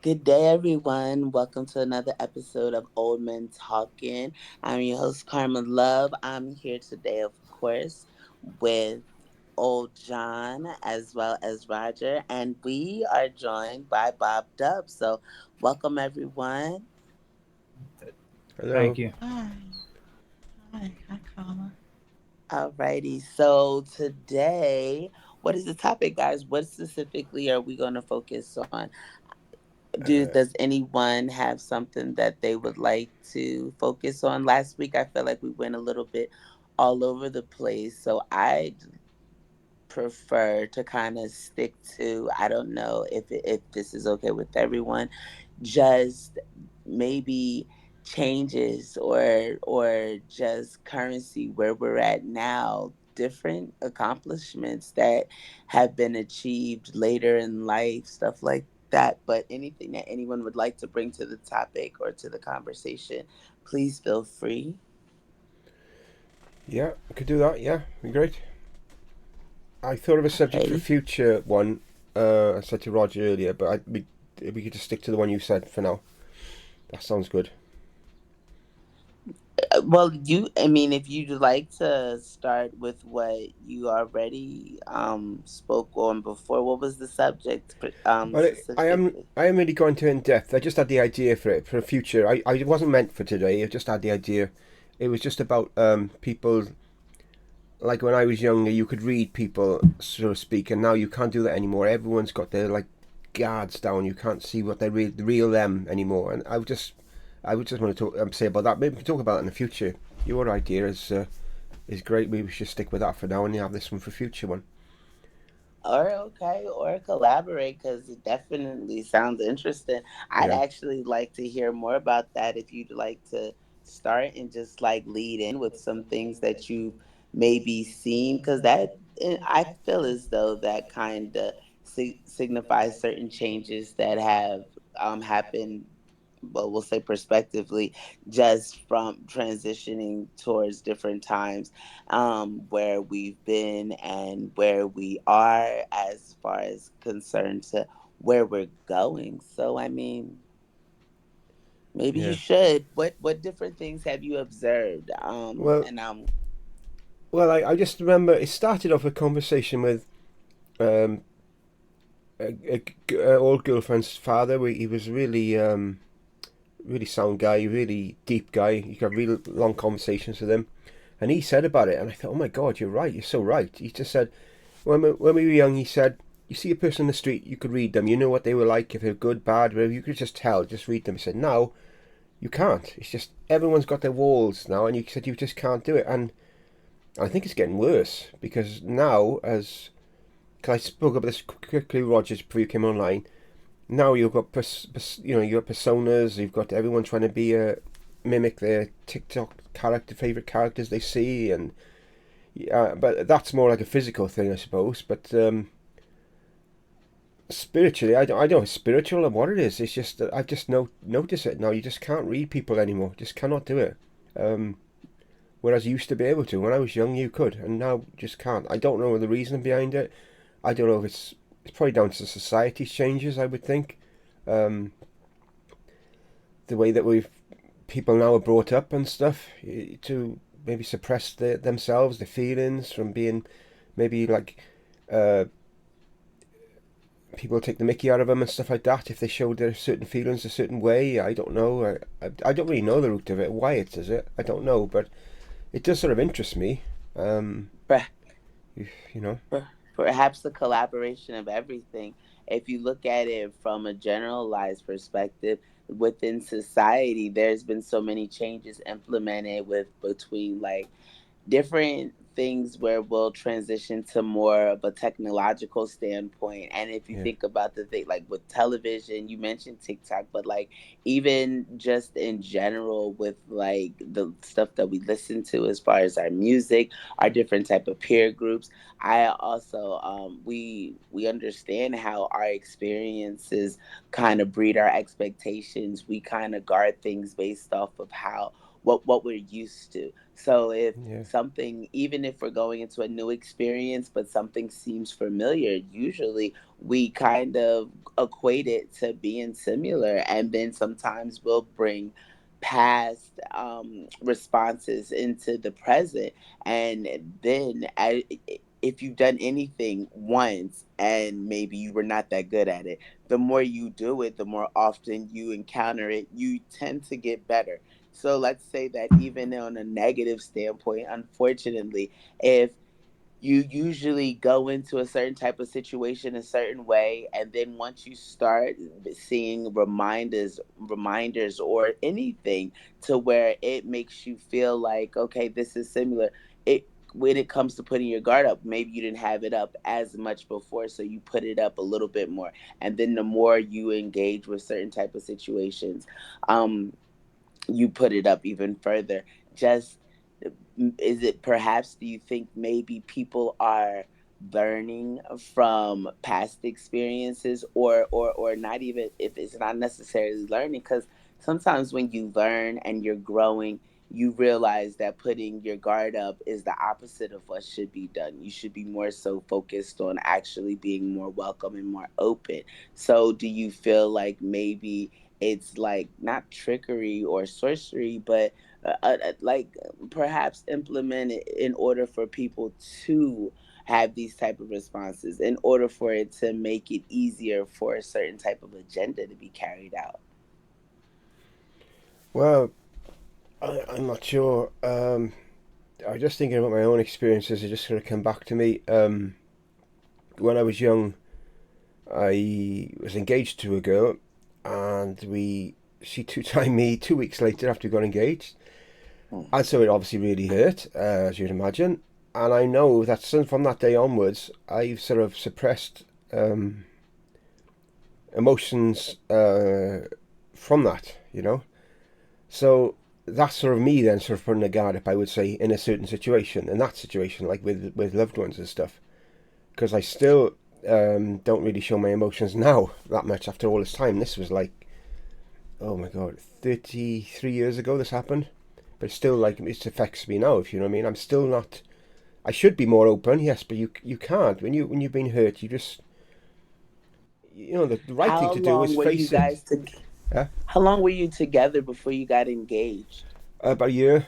Good day, everyone. Welcome to another episode of Old Men Talking. I'm your host, Karma Love. I'm here today, of course, with Old John as well as Roger, and we are joined by Bobdub. So, welcome, everyone. Thank Hello. you. Hi. Hi, Karma. Alrighty. So, today, what is the topic, guys? What specifically are we going to focus on? Does anyone have something that they would like to focus on? Last week I feel like we went a little bit all over the place, so I prefer to kind of stick to, I don't know if this is okay with everyone, just maybe changes or just currency where we're at now, different accomplishments that have been achieved later in life, stuff like that. But anything that anyone would like to bring to the topic or to the conversation, please feel free. Yeah, we could do that. Yeah, be great. I thought of a subject for a Alrighty. future one. I said to Roger earlier, but we could just stick to the one you said for now. That sounds good. Well, I mean, if you'd like to start with what you already spoke on before, what was the subject Well, specifically? I am really going to in depth. I just had the idea for it for a future. I wasn't meant for today. I just had the idea. It was just about people. Like when I was younger, you could read people, so to speak, and now you can't do that anymore. Everyone's got their like guards down. You can't see what they the real them anymore. And I would just want to talk, say about that. Maybe we can talk about it in the future. Your idea is great. Maybe we should stick with that for now and have this one for future one. Or okay, or collaborate because it definitely sounds interesting. I'd Yeah, actually like to hear more about that if you'd like to start and just like lead in with some things that you've maybe seen because I feel as though that kind of signifies certain changes that have happened. Well, we'll say prospectively, just from transitioning towards different times where we've been and where we are as far as concerned to where we're going. So, I mean, maybe you yeah. should. What different things have you observed? Well, And I just remember it started off a conversation with um, a old girlfriend's father. He was really sound guy, really deep guy. You could have really long conversations with him. And he said about it, and I thought, oh my God, you're right. You're so right. He just said, when we were young, he said, you see a person in the street, you could read them. You know what they were like, if they're good, bad, whatever. You could just tell, just read them. He said, now, you can't. It's just, everyone's got their walls now, and you said you just can't do it. And I think it's getting worse, because now, cause I spoke about this quickly, Rogers, before you came online, now you've got you got personas. You've got everyone trying to be mimic their TikTok favorite characters they see, and but that's more like a physical thing, I suppose. But spiritually, I don't know if it's spiritual or what it is. It's just that I've just noticed it now. You just can't read people anymore. Just cannot do it. Um, whereas you used to be able to when I was young, you could, and now just can't. I don't know the reason behind it. I don't know if it's probably down to society's changes. I would think. Um, the way that we've people now are brought up and stuff to maybe suppress themselves, their feelings from being maybe like uh, people take the mickey out of them and stuff like that if they showed their certain feelings a certain way. I don't know. I don't really know the root of it. Why it is it? I don't know, but it does sort of interest me. Um, per- you know. perhaps the collaboration of everything. If you look at it from a generalized perspective, within society, there's been so many changes implemented with between like different things where we'll transition to more of a technological standpoint. And if you Yeah. think about the thing like with television, you mentioned TikTok, but like even just in general with like the stuff that we listen to as far as our music, our different type of peer groups. I also we understand how our experiences kind of breed our expectations. We kind of guard things based off of how what we're used to. So if Yeah. something, even if we're going into a new experience, but something seems familiar, usually we kind of equate it to being similar, and then sometimes we'll bring past responses into the present, and then if you've done anything once and maybe you were not that good at it, the more you do it, the more often you encounter it, you tend to get better. So let's say that even on a negative standpoint, unfortunately, if you usually go into a certain type of situation a certain way, and then once you start seeing reminders or anything to where it makes you feel like, okay, this is similar, it when it comes to putting your guard up, maybe you didn't have it up as much before, so you put it up a little bit more, and then the more you engage with certain type of situations, um you put it up even further. Just, is it perhaps, do you think maybe people are learning from past experiences, or not, even if it's not necessarily learning, because sometimes when you learn and you're growing, you realize that putting your guard up is the opposite of what should be done. You should be more so focused on actually being more welcome and more open. So do you feel like maybe it's like not trickery or sorcery, but like perhaps implement it in order for people to have these type of responses, in order for it to make it easier for a certain type of agenda to be carried out? Well, I'm not sure. I was just thinking about my own experiences. It just sort of come back to me. When I was young, I was engaged to a girl, and she two-timed me 2 weeks later after we got engaged, Hmm. and so it obviously really hurt, as you'd imagine. And I know that since from that day onwards, I've sort of suppressed emotions from that, you know. So that's sort of me then, sort of putting a guard up, I would say, in a certain situation, in that situation, like with loved ones and stuff, because I still don't really show my emotions now that much after all this time. This was like, oh my god, 33 years ago this happened, but it's still like it affects me now. If you know what I mean, I'm still not. I should be more open, yes, but you can't when you've been hurt. You just the right thing How to do is long were you face it. guys to Yeah, How long were you together before you got engaged? about a year.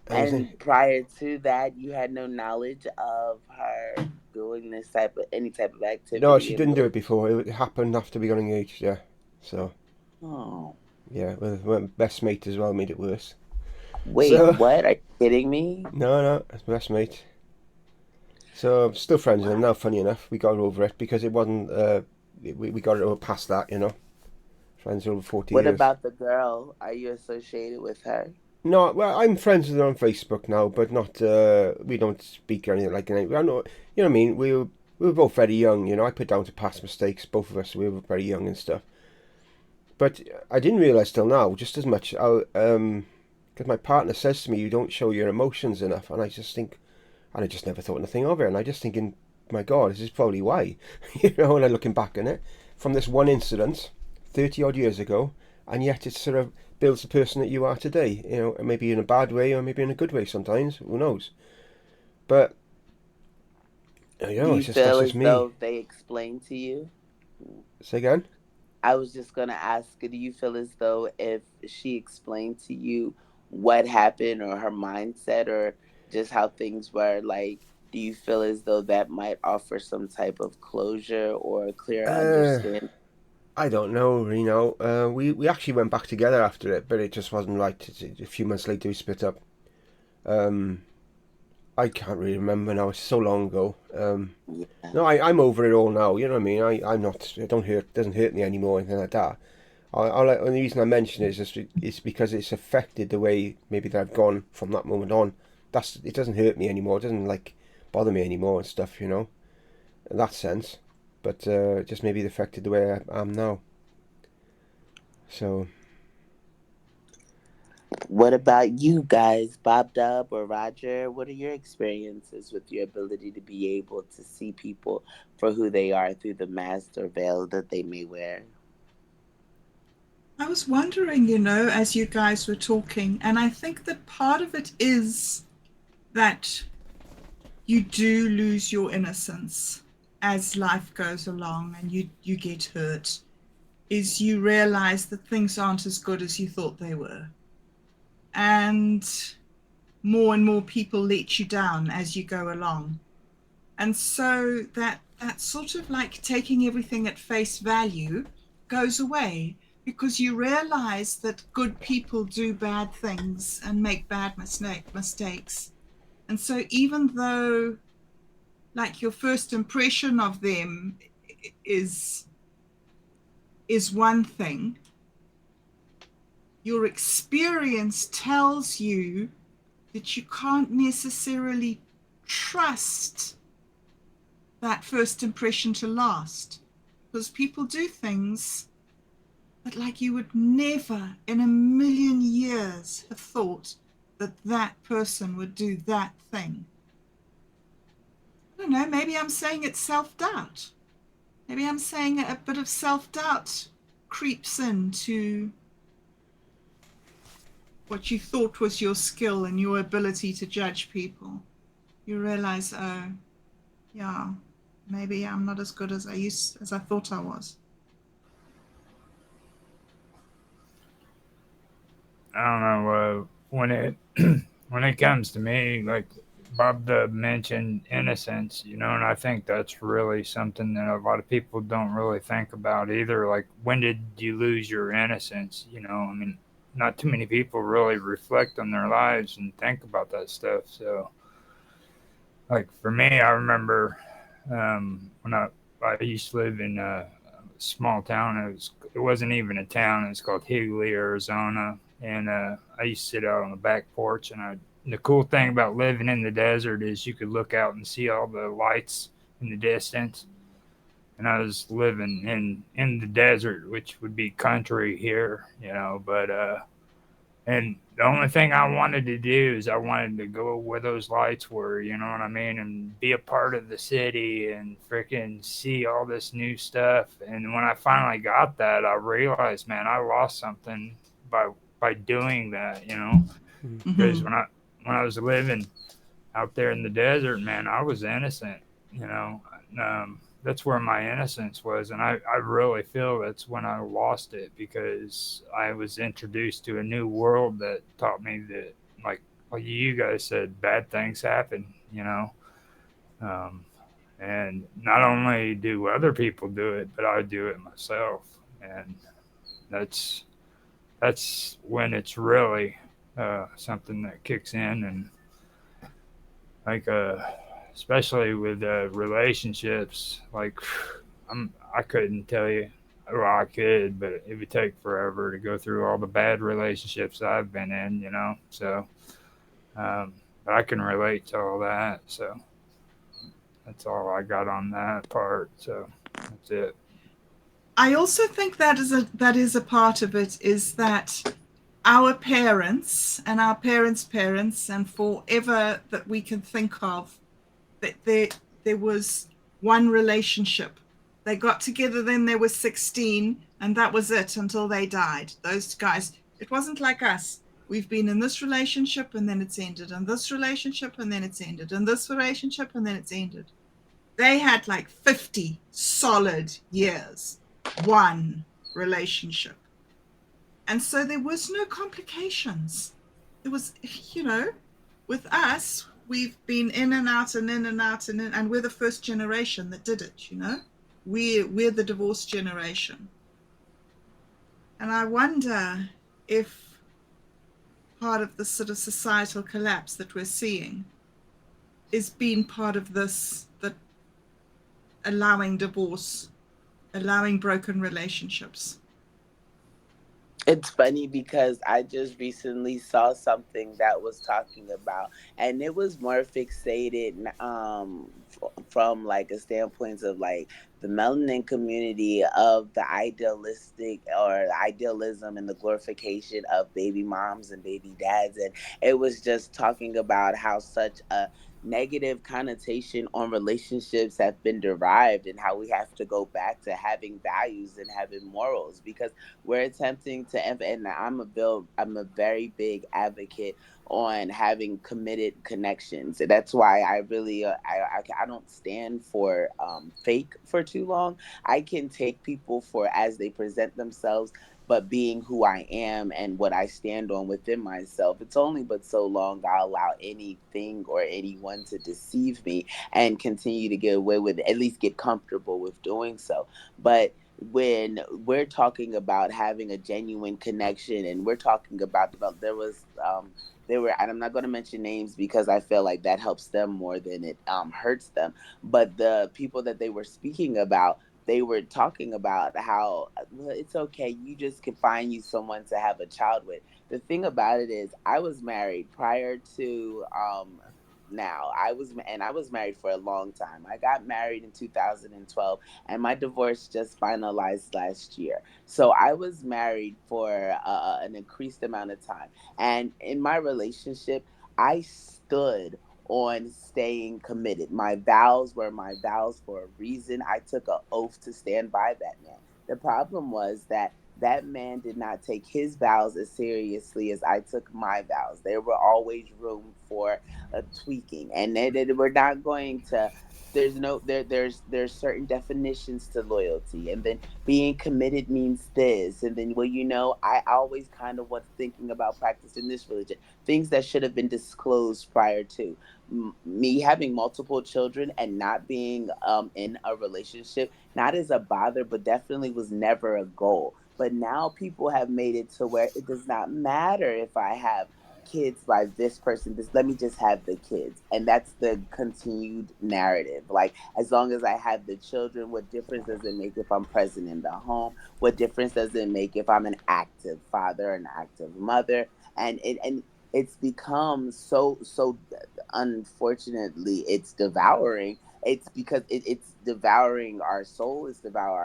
I was in. And prior to that, you had no knowledge of her doing this type of any type of No, she activity, and didn't do what? it before. It happened after we got engaged. Yeah, so Oh, yeah, my best mate as well made it worse. wait, So what? Are you kidding me? no, that's my best mate. So I'm still friends with him now. Funny enough, we got over it because it wasn't. We got it over past that, Friends over 40 What years. about the girl? Are you associated with her? No, well, I'm friends with her on Facebook now, but not. We don't speak or anything like that. I know, you know what I mean. We were both very young, I put down to past mistakes. Both of us, we were very young and stuff. But I didn't realize till now just as much. Because my partner says to me, "You don't show your emotions enough," and I just think, and I just never thought anything of it. And I just thinking, my God, this is probably why, when I'm looking back on it, from this one incident, 30 odd years ago, and yet it sort of builds the person that you are today. Maybe in a bad way or maybe in a good way. Sometimes, who knows? But Do you it's just that's feel just as me. though they explained to you? Say again. I was just going to ask, do you feel as though if she explained to you what happened or her mindset or just how things were, like, do you feel as though that might offer some type of closure or clear Uh, understanding? I don't know, we actually went back together after it, but it just wasn't right. A few months later, we split up. Um, I can't really remember now. It's so long ago. Yeah. No, I'm over it all now. You know what I mean? I'm not. It don't hurt. Doesn't hurt me anymore. Anything like that. The reason I mention it is just it's because it's affected the way maybe that I've gone from that moment on. It doesn't hurt me anymore. It doesn't like bother me anymore and stuff. In that sense. But just maybe it affected the way I am now. So What about you guys, Bobdub or Roger? What are your experiences with your ability to be able to see people for who they are through the mask or veil that they may wear? I was wondering, as you guys were talking, and I think that part of it is that you do lose your innocence as life goes along and you get hurt, is you realize that things aren't as good as you thought they were. And more and more people let you down as you go along. And so that sort of like taking everything at face value goes away because you realize that good people do bad things and make bad mistakes. And so even though like your first impression of them is is one thing, your experience tells you that you can't necessarily trust that first impression to last because people do things that like you would never in a million years have thought that that person would do that thing. I don't know, maybe I'm saying it's self-doubt. Maybe I'm saying a bit of self-doubt creeps into what you thought was your skill and your ability to judge people. You realize, oh, yeah, maybe I'm not as good as I thought I was. I don't know. When it when it comes to me, like Bobdub mentioned innocence, and I think that's really something that a lot of people don't really think about either. Like, when did you lose your innocence? I mean, not too many people really reflect on their lives and think about that stuff. So, like for me, I remember when I used to live in a small town. It wasn't even a town. It's called Higley, Arizona, and I used to sit out on the back porch. And the cool thing about living in the desert is you could look out and see all the lights in the distance. And I was living in the desert, which would be country here, but and the only thing I wanted to do is I wanted to go where those lights were, you know what I mean, and be a part of the city and freaking see all this new stuff. And when I finally got that, I realized, man, I lost something by doing that. Because Mm-hmm. when I was living out there in the desert, man, I was innocent, you know. That's where my innocence was, and I really feel that's when I lost it because I was introduced to a new world that taught me that, like you guys said, bad things happen, um, and not only do other people do it, but I do it myself, and that's when it's really something that kicks in, and like especially with relationships. Like I couldn't tell you. Well, I could, but it would take forever to go through all the bad relationships I've been in. So um, but I can relate to all that. So that's all I got on that part. So that's it. I also think that is a part of it is that our parents and our parents' parents and forever that we can think of that there was one relationship. They got together then they were 16 and that was it until they died. Those guys, it wasn't like us. We've been in this relationship and then it's ended, and this relationship and then it's ended, and this relationship and then it's ended. They had like 50 solid years, one relationship. And so there was no complications. There was, with us, we've been in and out and in and out and we're the first generation that did it. We're the divorced generation. And I wonder if part of the sort of societal collapse that we're seeing is being part of this, that allowing divorce, allowing broken relationships. It's funny because I just recently saw something that was talking about, and it was more fixated from like a standpoint of like the melanin community of the idealistic or the idealism and the glorification of baby moms and baby dads, and it was just talking about how such a negative connotation on relationships have been derived, and how we have to go back to having values and having morals, because we're attempting to and I'm a very big advocate on having committed connections. That's why I really I don't stand for fake for too long. I can take people for as they present themselves, but being who I am and what I stand on within myself, it's only but so long I'll allow anything or anyone to deceive me and continue to get away with it, at least get comfortable with doing so. But when we're talking about having a genuine connection, and we're talking about there were, and I'm not going to mention names because I feel like that helps them more than it hurts them, but the people that they were speaking about, they were talking about how, well, it's okay, you just can find you someone to have a child with. The thing about it is, I was married prior to now I was married for a long time. I got married in 2012, and my divorce just finalized last year. So I was married for an increased amount of time, and in my relationship, I stood on staying committed. My vows were my vows for a reason. I took an oath to stand by that man. The problem was that that man did not take his vows as seriously as I took my vows. There were always room for tweaking, and we're not going to. There's no there's certain definitions to loyalty, and then being committed means this, and then, well, I always kind of was thinking about practicing this religion, things that should have been disclosed prior to me having multiple children and not being in a relationship, not as a bother, but definitely was never a goal. But now people have made it to where it does not matter if I have kids by this person, just let me just have the kids. And that's the continued narrative. Like, as long as I have the children, what difference does it make if I'm present in the home? What difference does it make if I'm an active father, an active mother? And it's become so, unfortunately, it's devouring. It's because it's devouring our soul, it's devouring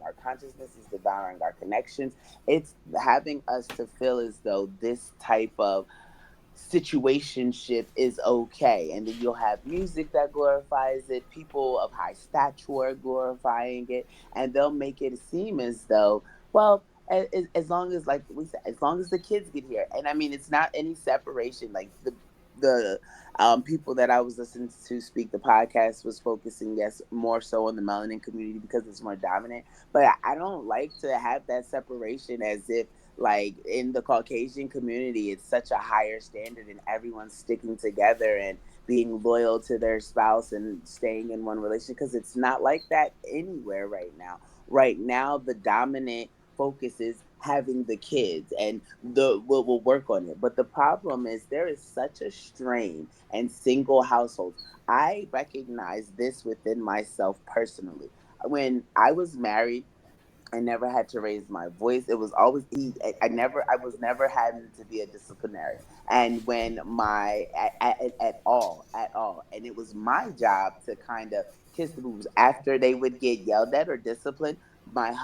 our consciousness, it's devouring our connections. It's having us to feel as though this type of situationship is okay. And then you'll have music that glorifies it, people of high stature glorifying it, and they'll make it seem as though, well, as long as, like we said, as long as the kids get here. And I mean, it's not any separation. Like the people that I was listening to speak the podcast was focusing, yes, more so on the melanin community because it's more dominant. But I don't like to have that separation as if, like, in the Caucasian community, it's such a higher standard and everyone's sticking together and being loyal to their spouse and staying in one relationship, because it's not like that anywhere right now. Right now, the dominant focus is having the kids, and we'll work on it. But the problem is, there is such a strain in single households. I recognize this within myself personally. When I was married, I never had to raise my voice. It was always he. I was never having to be a disciplinary. And when at all, and it was my job to kind of kiss the booze after they would get yelled at or disciplined. My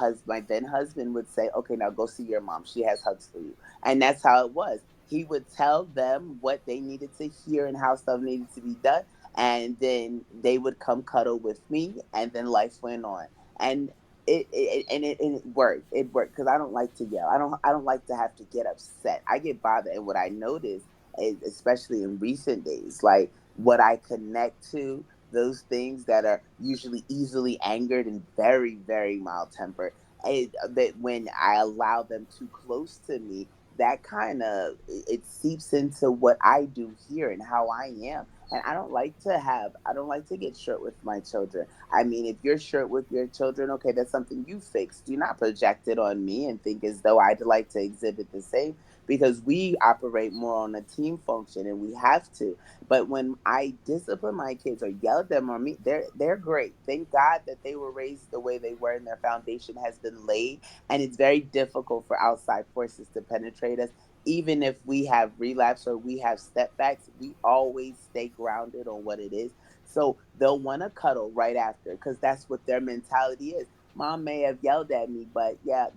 then husband would say, "Okay, now go see your mom. She has hugs for you." And that's how it was. He would tell them what they needed to hear and how stuff needed to be done, and then they would come cuddle with me, and then life went on. And it worked. It worked because I don't like to yell. I don't like to have to get upset. I get bothered, and what I notice is, especially in recent days, like what I connect to, those things that are usually easily angered and very mild tempered, that when I allow them too close to me, that kind of it seeps into what I do here and how I am. And I don't like to get short with my children. I mean, if you're short with your children, okay, that's something you fix. Do not project it on me and think as though I'd like to exhibit the same, because we operate more on a team function and we have to. But when I discipline my kids or yell at them on me, they're great. Thank God that they were raised the way they were and their foundation has been laid. And it's very difficult for outside forces to penetrate us. Even if we have relapse or we have step backs, we always stay grounded on what it is. So they'll want to cuddle right after, because that's what their mentality is. Mom may have yelled at me, but yeah,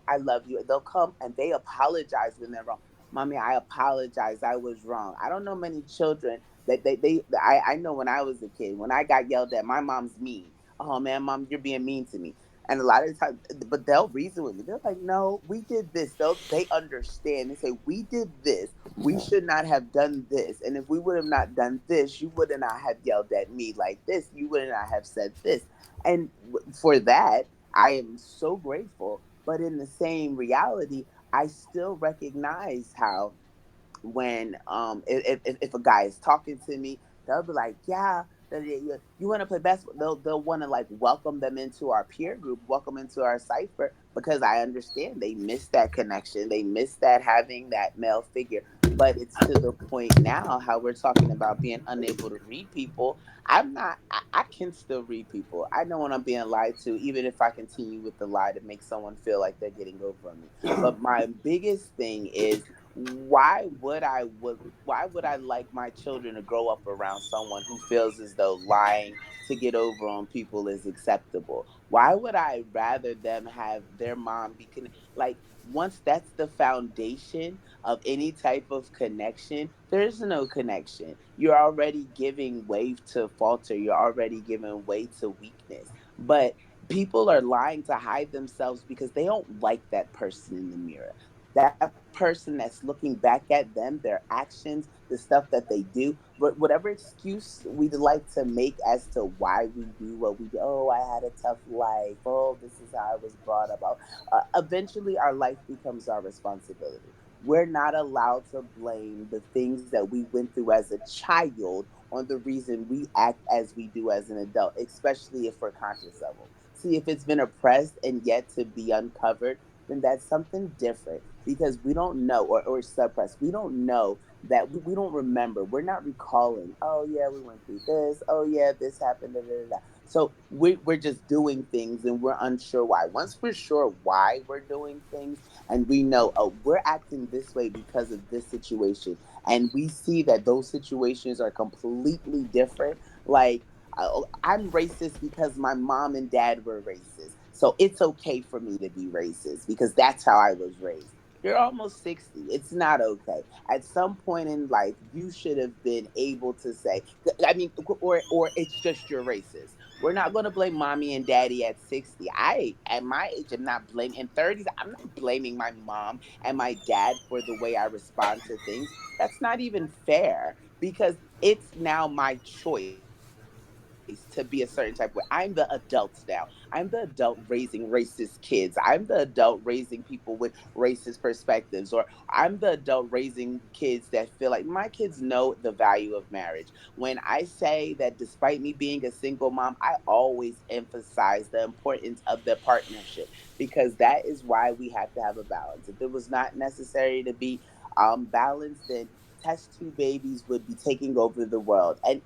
I love you. They'll come and they apologize when they're wrong. Mommy, I apologize. I was wrong. I don't know many children I know when I was a kid, when I got yelled at, my mom's mean. Oh man, mom, you're being mean to me. And a lot of times, but they'll reason with me. They're like, no, we did this. They understand. They say, we did this. We should not have done this. And if we would have not done this, you would not have yelled at me like this. You would not have said this. And for that, I am so grateful. But in the same reality, I still recognize how when if a guy is talking to me, they'll be like, yeah, you want to play basketball. They'll want to like welcome them into our peer group, welcome into our cipher, because I understand they miss that connection, they miss that having that male figure. But it's to the point now how we're talking about being unable to read people. I can still read people. I know when I'm being lied to, even if I continue with the lie to make someone feel like they're getting over on me. But my biggest thing is, why would I like my children to grow up around someone who feels as though lying to get over on people is acceptable? Why would I rather them have their mom be like, once that's the foundation of any type of connection, there's no connection. You're already giving way to falter. You're already giving way to weakness. But people are lying to hide themselves because they don't like that person in the mirror. That person that's looking back at them, their actions, the stuff that they do, whatever excuse we like to make as to why we do what we do. Oh, I had a tough life. Oh, this is how I was brought up. Eventually, our life becomes our responsibility. We're not allowed to blame the things that we went through as a child on the reason we act as we do as an adult, especially if we're conscious of them. See, if it's been oppressed and yet to be uncovered, then that's something different, because we don't know, or suppressed. We don't know that we don't remember. We're not recalling, oh, yeah, we went through this. Oh, yeah, this happened. Da, da, da, da. So we're just doing things and we're unsure why. Once we're sure why we're doing things and we know, oh, we're acting this way because of this situation, and we see that those situations are completely different, like, I'm racist because my mom and dad were racist. So it's okay for me to be racist because that's how I was raised. You're almost 60. It's not okay. At some point in life, you should have been able to say, I mean, or it's just you're racist. We're not going to blame mommy and daddy at 60. At my age, I'm not blaming, in 30s, I'm not blaming my mom and my dad for the way I respond to things. That's not even fair, because it's now my choice to be a certain type of way. I'm the adult now. I'm the adult raising racist kids. I'm the adult raising people with racist perspectives. Or I'm the adult raising kids that feel like my kids know the value of marriage. When I say that despite me being a single mom, I always emphasize the importance of the partnership, because that is why we have to have a balance. If it was not necessary to be balanced, then test tube babies would be taking over the world, and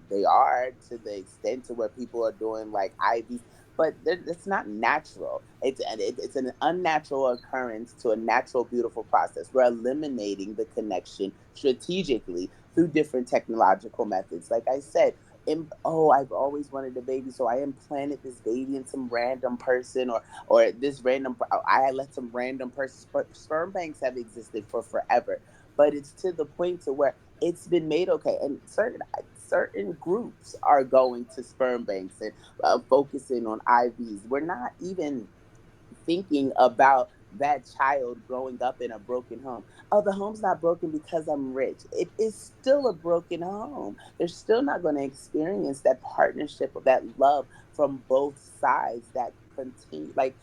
they are, to the extent to where people are doing like IVs, but it's not natural. It's an unnatural occurrence to a natural, beautiful process. We're eliminating the connection strategically through different technological methods. Like I said, oh, I've always wanted a baby, so I implanted this baby in some random person, or this random. I let some random person. Sperm banks have existed for forever, but it's to the point to where it's been made okay, and certain groups are going to sperm banks and focusing on IVs. We're not even thinking about that child growing up in a broken home. Oh, the home's not broken because I'm rich. It is still a broken home. They're still not going to experience that partnership or that love from both sides that continue. Like,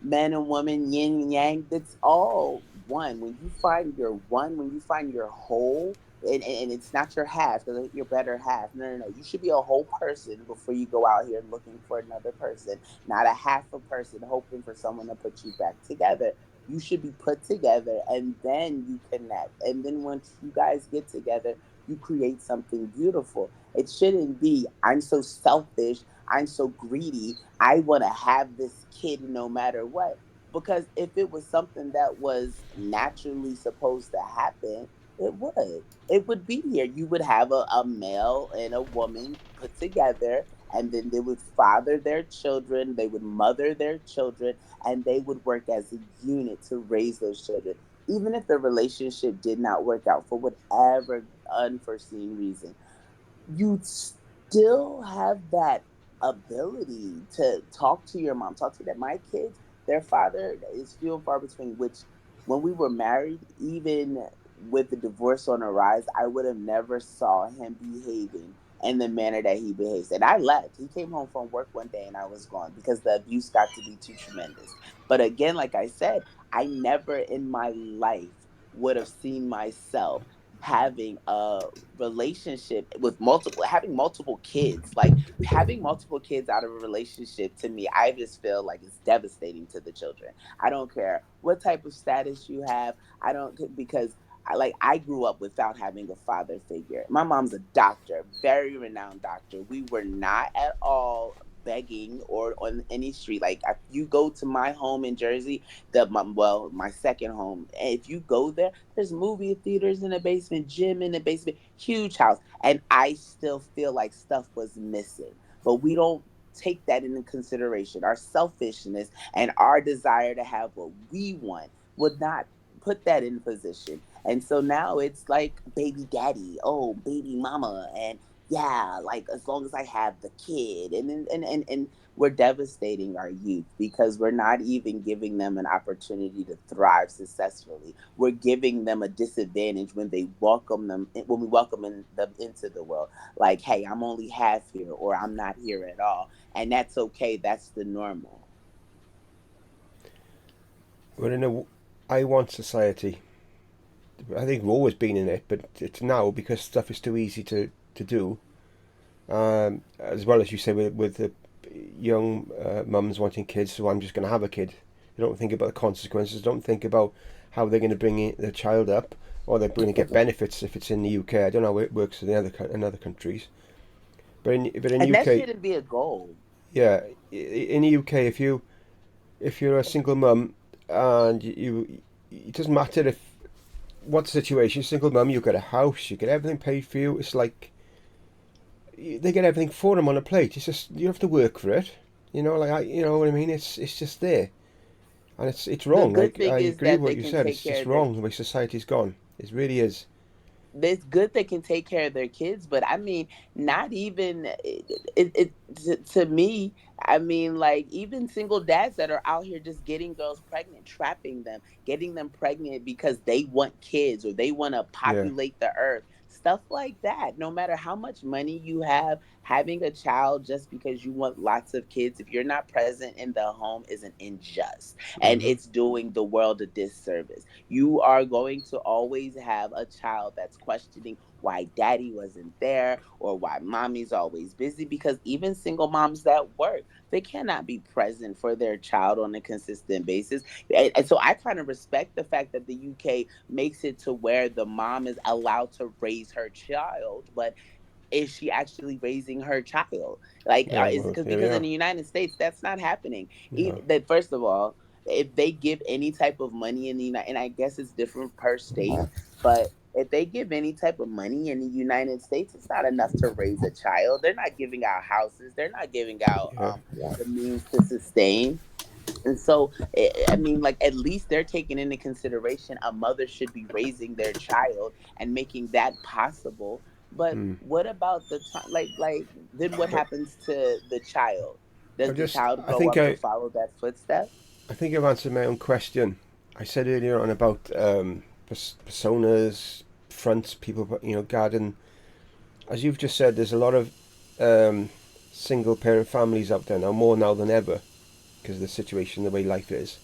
man and woman, yin and yang, that's all one. When you find your one, when you find your whole, and it's not your half, because your better half. No, no, no. You should be a whole person before you go out here looking for another person, not a half a person hoping for someone to put you back together. You should be put together and then you connect. And then once you guys get together, you create something beautiful. It shouldn't be, I'm so selfish, I'm so greedy, I want to have this kid no matter what. Because if it was something that was naturally supposed to happen, it would. It would be here. You would have a male and a woman put together, and then they would father their children, they would mother their children, and they would work as a unit to raise those children. even if the relationship did not work out for whatever unforeseen reason, you still have that ability to talk to your mom, talk to that. My kids, their father is few and far between, which when we were married, even with the divorce on a rise, I would have never saw him behaving in the manner that he behaves. And I left. He came home from work one day and I was gone because the abuse got to be too tremendous. But again, like I said, I never in my life would have seen myself having a relationship with multiple having multiple kids, like having multiple kids out of a relationship. To me, I just feel like it's devastating to the children. I don't care what type of status you have. I don't, because I grew up without having a father figure. My mom's a doctor, very renowned doctor. We were not at all begging or on any street. Like if you go to my home in Jersey, my second home, if you go there, there's movie theaters in the basement, gym in the basement, huge house, and I still feel like stuff was missing. But we don't take that into consideration. Our selfishness and our desire to have what we want would not put that in position. And so now it's like baby daddy, oh baby mama, and yeah, like as long as I have the kid, and we're devastating our youth because we're not even giving them an opportunity to thrive successfully. We're giving them a disadvantage when we welcome them into the world. Like, hey, I'm only half here, or I'm not here at all, and that's okay. That's the normal. We're in a I want society. I think we've always been in it, but it's now because stuff is too easy to do. As well as you say with the young mums wanting kids, so I'm just going to have a kid. They don't think about the consequences. Don't think about how they're going to bring the child up, or they're going to get benefits if it's in the UK. I don't know how it works in other countries, but in And that UK, shouldn't be a goal. yeah, in the UK, if you're a single mum and it doesn't matter if what the situation, single mum, you get a house, you get everything paid for you. It's like they get everything for them on a plate. It's just you have to work for it. You know what I mean. It's just there, and it's The wrong. good I thing is agree with that what they you can said. take It's care just of their wrong the way society's gone. It really is. it's good they can take care of their kids, but I mean, not even to me. I mean, like even single dads that are out here just getting girls pregnant, trapping them, getting them pregnant because they want kids or they want to Yeah. populate the earth, stuff like that. No matter how much money you have, having a child just because you want lots of kids, if you're not present in the home, is an unjust, and Mhm. it's doing the world a disservice. You are going to always have a child that's questioning why daddy wasn't there or why mommy's always busy, because even single moms that work, they cannot be present for their child on a consistent basis. And so I kind of respect the fact that the UK makes it to where the mom is allowed to raise her child, but is she actually raising her child? Like, Yeah. is it Well, because here we in are. the United States that's not happening? No. That first of all, if they give any type of money in the United, and I guess it's different per state, but if they give any type of money in the United States, it's not enough to raise a child. They're not giving out houses. They're not giving out Yeah. the means to sustain. And so, I mean, like at least they're taking into consideration a mother should be raising their child and making that possible. But Hmm. what about the time? Like then what But happens to the child? Does the child I grow think up to follow that footstep? I think I've answered my own question. I said earlier on about personas, fronts, people, garden. As you've just said, there's a lot of um, single parent families out there now, more now than ever, because of the situation, the way life is.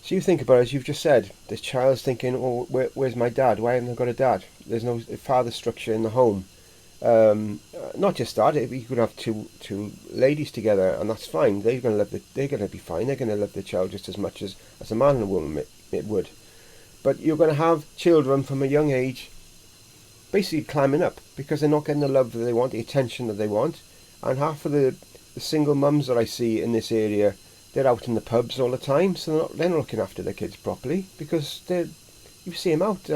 So you think about it, as you've just said, this child's thinking, oh, where's my dad? Why haven't I got a dad? There's no father structure in the home. Not just that, you could have two ladies together, and that's fine. They're gonna be fine. They're gonna love the child just as much as a man and a woman it would. But you're gonna have children from a young age basically climbing up because they're not getting the love that they want, the attention that they want, and half of the single mums that I see in this area, they're out in the pubs all the time, so they're not looking after their kids properly because you see them out.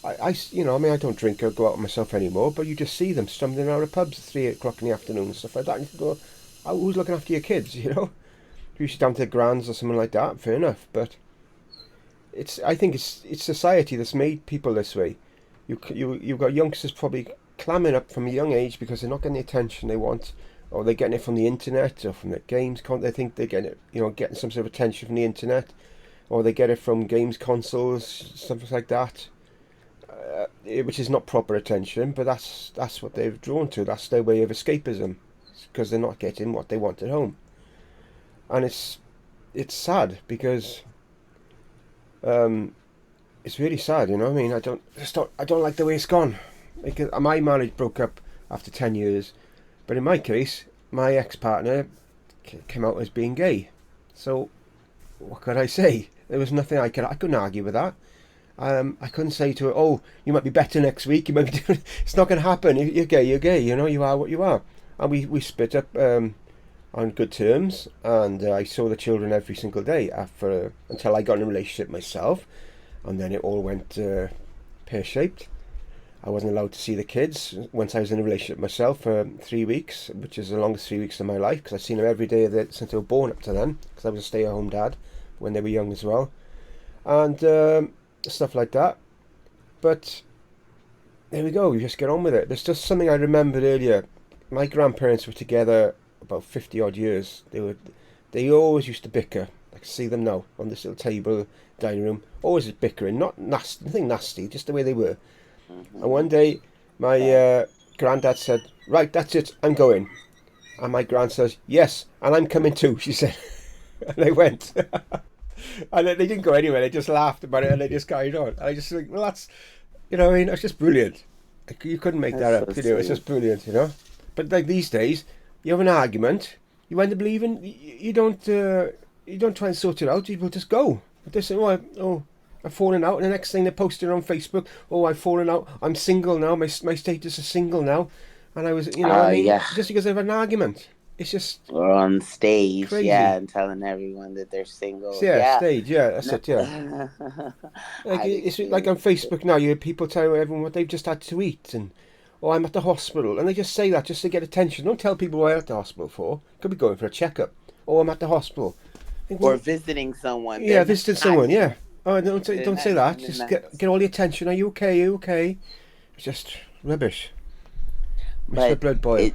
I mean, I don't drink or go out myself anymore, but you just see them stumbling around the pubs at 3 o'clock in the afternoon and stuff like that. And you go, oh, who's looking after your kids? If you're down to the grands or something like that, fair enough. But it's I think it's society that's made people this way. You've got youngsters probably clamming up from a young age because they're not getting the attention they want, or they're getting it from the internet or from the games. They think they're getting it, getting some sort of attention from the internet, or they get it from games consoles, something like that, which is not proper attention. But that's what they're drawn to. That's their way of escapism, because they're not getting what they want at home, and it's sad because um, it's really sad. I mean, I don't like the way it's gone. Because my marriage broke up after 10 years, but in my case, my ex partner came out as being gay. So what could I say? There was nothing I couldn't argue with that. I couldn't say to her, "Oh, you might be better next week. You might be doing." It's not going to happen. You're gay. You're gay. You are what you are. And we split up on good terms, and I saw the children every single day after until I got in a relationship myself, and then it all went pear shaped. I wasn't allowed to see the kids once I was in a relationship myself for 3 weeks, which is the longest 3 weeks of my life because I've seen them every day since they were born up to then, because I was a stay-at-home dad when they were young as well, and stuff like that. But there we go. You just get on with it. There's just something I remembered earlier. My grandparents were together about 50 odd years. They always used to bicker. I can see them now on this little table, dining room, always bickering. Not nasty, nothing nasty, just the way they were. And Mm-hmm. one day, my Yeah. granddad said, "Right, that's it, I'm going." And my grand says, "Yes, and I'm coming too," she said. And they went. And they didn't go anywhere, they just laughed about it and they just carried on. And I just think, well, that's, what I mean? That's just brilliant. You couldn't make that That's up, so could you? It's just sweet. brilliant. But like these days, you have an argument, you end up leaving, you don't try and sort it out, you will just go. But they say, I've fallen out, and the next thing they're posting on Facebook, "Oh, I've fallen out, I'm single now, my status is single now." And I was, what I mean? Yeah. Just because of an argument. It's just Or on stage, yeah, crazy. and telling everyone that they're single. So yeah, Yeah. stage, yeah, that's No, it, yeah. Like I've it's like on experienced it. Facebook now, you hear people tell everyone what they've just had to eat, and "Oh, I'm at the hospital," and they just say that just to get attention. Don't tell people what they're at the hospital for. Could be going for a checkup. "Oh, I'm at the hospital." I think, Or well, visiting someone. yeah, visited Not someone, yeah. even Oh, they're don't not say that. even in Just that. get all the attention. Are you okay? Are you okay? It's just rubbish. Makes my But blood boil. it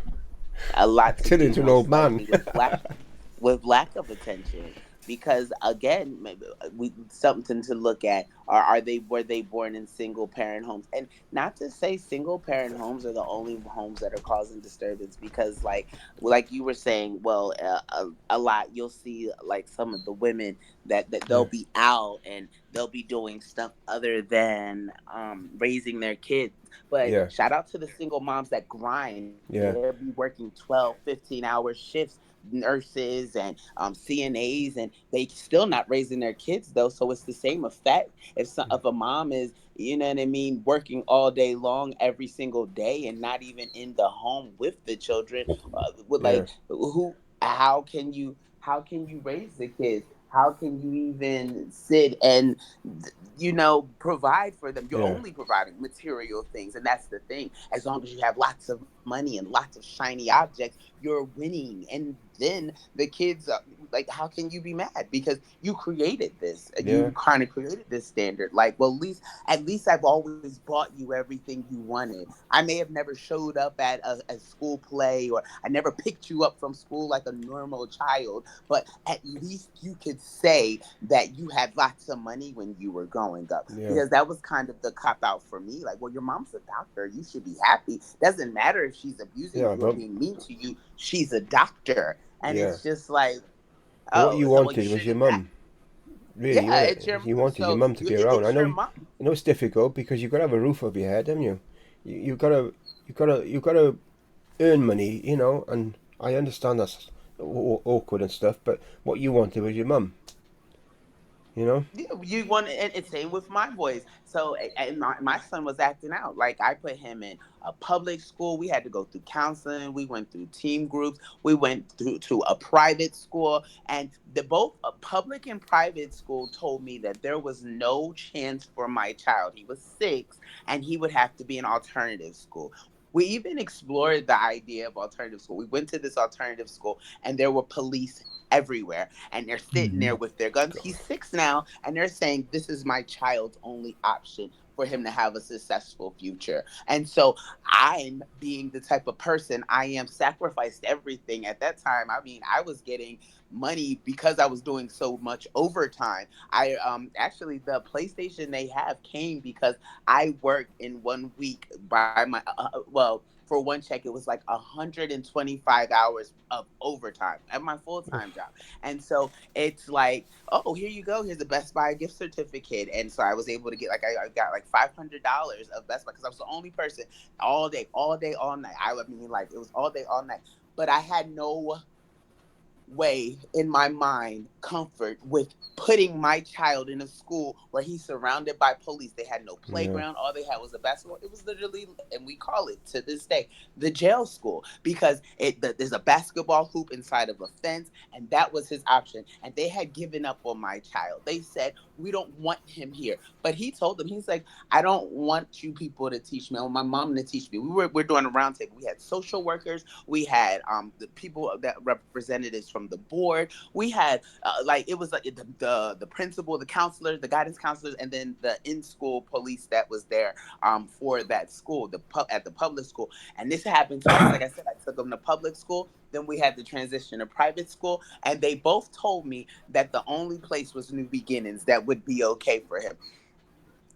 a I lot to turn do into an old most man. likely with lack of attention, because again, maybe we something to look at, are they were they born in single parent homes? And not to say single parent homes are the only homes that are causing disturbance, because like you were saying, well, a lot you'll see like some of the women that they'll Yeah, be out and they'll be doing stuff other than raising their kids. But yeah, shout out to the single moms that grind. They'll be yeah, working 12, 15-hour shifts, nurses and CNAs, and they still not raising their kids though. So it's the same effect if a mom is, you know what I mean, working all day long every single day and not even in the home with the children. With yeah, like who? How can you raise the kids? How can you even sit and provide for them? You're yeah, only providing material things, and that's the thing. As long as you have lots of money and lots of shiny objects, you're winning. And then the kids, like, how can you be mad? Because you created this. yeah, You kind of created this standard. Like, well, at least I've always bought you everything you wanted. I may have never showed up at a school play, or I never picked you up from school like a normal child, but at least you could say that you had lots of money when you were growing up. yeah, Because that was kind of the cop out for me. Like, well, your mom's a doctor. You should be happy. Doesn't matter if she's abusing yeah. you or But being mean to you. She's a doctor. And yeah, it's just like, but what oh, you so well, you wanted was your shouldn't have. mum. Really, Yeah, wasn't it's it? your You mom. wanted your So mum to be around. it's your mom. I know it's difficult because you've got to have a roof over your head, haven't you? You've got to earn money, and I understand that's awkward and stuff. But what you wanted was your mum, you know? Yeah, you want, and it's same with my boys. So, and my son was acting out. Like, I put him in a public school. We had to go through counseling. We went through team groups. We went through to a private school, and the both a public and private school told me that there was no chance for my child. He was 6, and he would have to be an alternative school. We even explored the idea of alternative school. We went to this alternative school, and there were police everywhere, and they're sitting there Mm-hmm. with their guns. God. He's 6 now, and they're saying this is my child's only option for him to have a successful future. And so I'm being the type of person I am, sacrificed everything at that time. I mean, I was getting money because I was doing so much overtime. I actually, the PlayStation they have came because I worked in 1 week by my well, for one check it was like 125 hours of overtime at my full-time job. And so it's like, oh, here you go, here's a Best Buy gift certificate. And so I was able to get like, I got like $500 of Best Buy because I was the only person all day, all day, all night. I mean, like, it was all day, all night. But I had no way in my mind comfort with putting my child in a school where he's surrounded by police. They had no Yeah. playground. All they had was a basketball. It was literally, and we call it to this day, the jail school, because there's a basketball hoop inside of a fence, and that was his option. And they had given up on my child. They said, we don't want him here. But he told them, he's like, I don't want you people to teach me. I want my mom to teach me. We're doing a roundtable. We had social workers. We had the people that representatives from the board. We had like, it was like the principal, the counselors, the guidance counselors, and then the in school police that was there for that school, at the public school. And this happened twice. Like I said, I took them to public school. Then we had the transition to private school, and they both told me that the only place was New Beginnings that would be okay for him.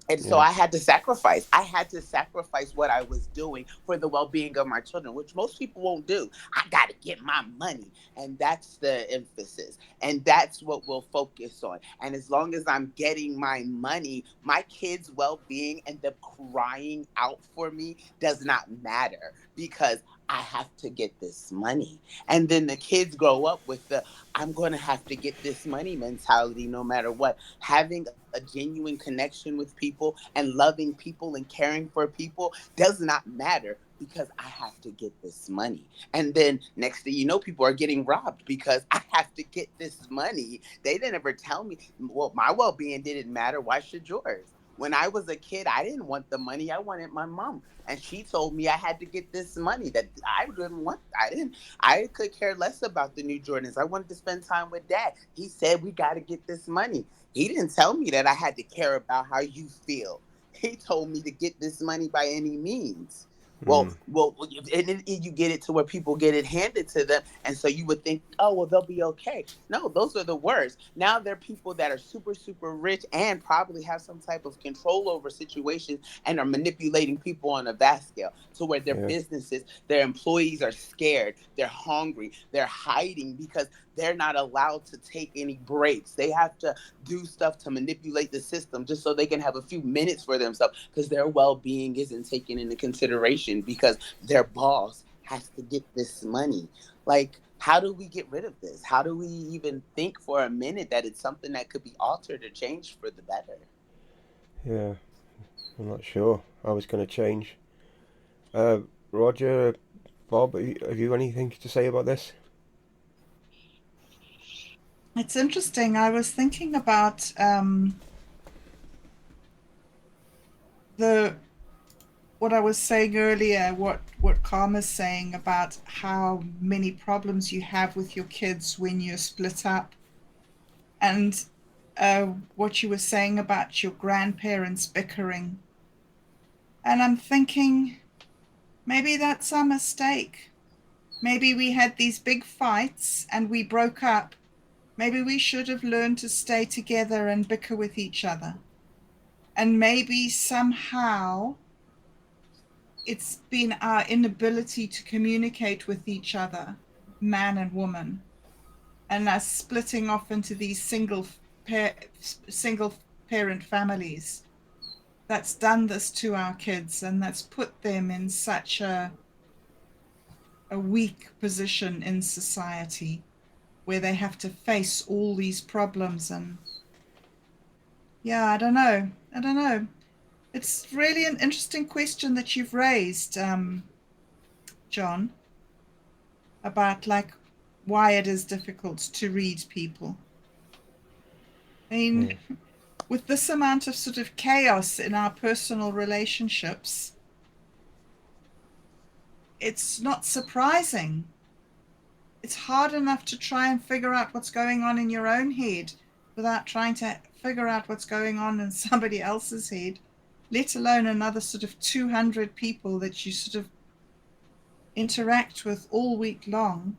And so Yeah. I had to sacrifice. I had to sacrifice what I was doing for the well-being of my children, which most people won't do. I got to get my money, and that's the emphasis, and that's what we'll focus on. And as long as I'm getting my money, my kids' well-being and them crying out for me does not matter, because I have to get this money. And then the kids grow up with the I'm going to have to get this money mentality no matter what. Having a genuine connection with people and loving people and caring for people does not matter, because I have to get this money. And then next thing you know, people are getting robbed because I have to get this money. They didn't ever tell me, well, my well being didn't matter. Why should yours? When I was a kid, I didn't want the money. I wanted my mom. And she told me I had to get this money that I didn't want. I could care less about the new Jordans. I wanted to spend time with dad. He said, we got to get this money. He didn't tell me that I had to care about how you feel. He told me to get this money by any means. Mm. And then you get it to where people get it handed to them, and so you would think, oh well, they'll be okay. No, those are the worst. Now they're people that are super, super rich and probably have some type of control over situations and are manipulating people on a vast scale, to where their Yeah. businesses, their employees are scared, they're hungry, they're hiding because they're not allowed to take any breaks. They have to do stuff to manipulate the system just so they can have a few minutes for themselves, because their well-being isn't taken into consideration because their boss has to get this money. Like, how do we get rid of this? How do we even think for a minute that it's something that could be altered or changed for the better? Yeah. I'm not sure how it's going to change. Uh, Roger, Bob, have you anything to say about this? It's interesting. I was thinking about the what I was saying earlier, what Karma's saying about how many problems you have with your kids when you're split up, and what you were saying about your grandparents bickering. And I'm thinking, maybe that's our mistake. Maybe we had these big fights and we broke up. Maybe we should have learned to stay together and bicker with each other. And maybe somehow it's been our inability to communicate with each other, man and woman, and us splitting off into these single parent families, that's done this to our kids, and that's put them in such a weak position in society, where they have to face all these problems. And yeah, I don't know, it's really an interesting question that you've raised, John, about like why it is difficult to read people. I Yeah. mean, with this amount of sort of chaos in our personal relationships, it's not surprising it's hard enough to try and figure out what's going on in your own head without trying to figure out what's going on in somebody else's head, let alone another sort of 200 people that you sort of interact with all week long.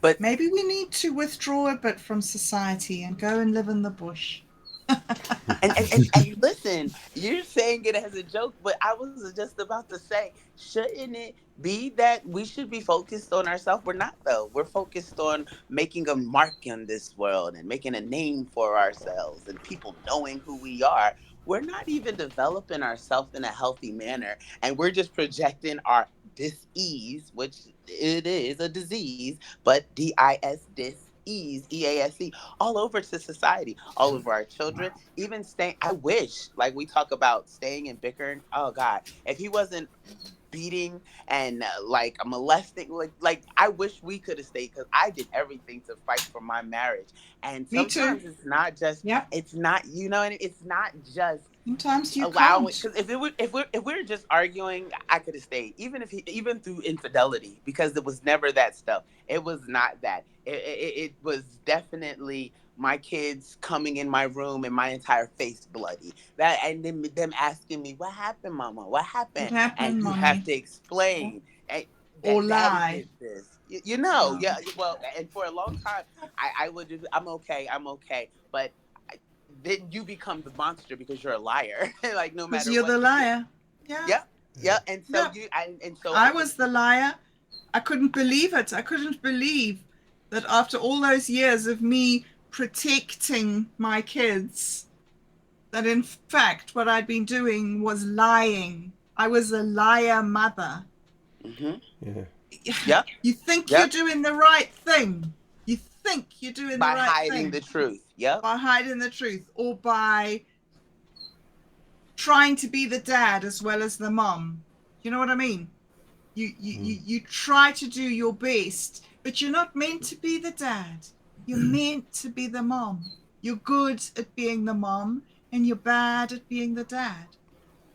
But Maybe we need to withdraw a bit from society and go and live in the bush. and listen, you're saying it as a joke, but I was just about to say, shouldn't it be that we should be focused on ourselves? We're not though. We're focused on making a mark in this world and making a name for ourselves and people knowing who we are. We're not even developing ourselves in a healthy manner, and we're just projecting our dis-ease, which it is a disease, but dis-ease, EASE, all over to society, all over our children, even staying. I wish, like we talk about staying and bickering. Oh God, if he wasn't beating and like molesting, like I wish we could have stayed because I did everything to fight for my marriage. And Me too. sometimes it's not just, Yep. it's not, you know, and it's not just Sometimes you allow it, can't. because if we were just arguing, I could have stayed, even if he, even through infidelity, because it was never that stuff. It was not that. It was definitely my kids coming in my room and my entire face bloody, that, and then them asking me, what happened, mama, what What happened, and happened, you have mommy? to explain, and Or that daddy lie. did this, you know. Yeah. Yeah, well, and for a long time I would just, I'm okay, but then you become the monster because you're a liar. Like no Because matter you're what the you do. liar. Yeah. Yeah, yeah. And so Yep. you, and so I I think was the liar. I couldn't believe it. I couldn't believe that after all those years of me protecting my kids, that in fact what I'd been doing was lying. I was a liar mother. mm-hmm. Yeah. Yep, You think you're yep, doing the right thing. You think you're doing the by right hiding thing the truth. Yep. by hiding the truth or by trying to be the dad as well as the mom. You know what I mean? You try to do your best, but you're not meant to be the dad. You're meant to be the mom. You're good at being the mom and you're bad at being the dad.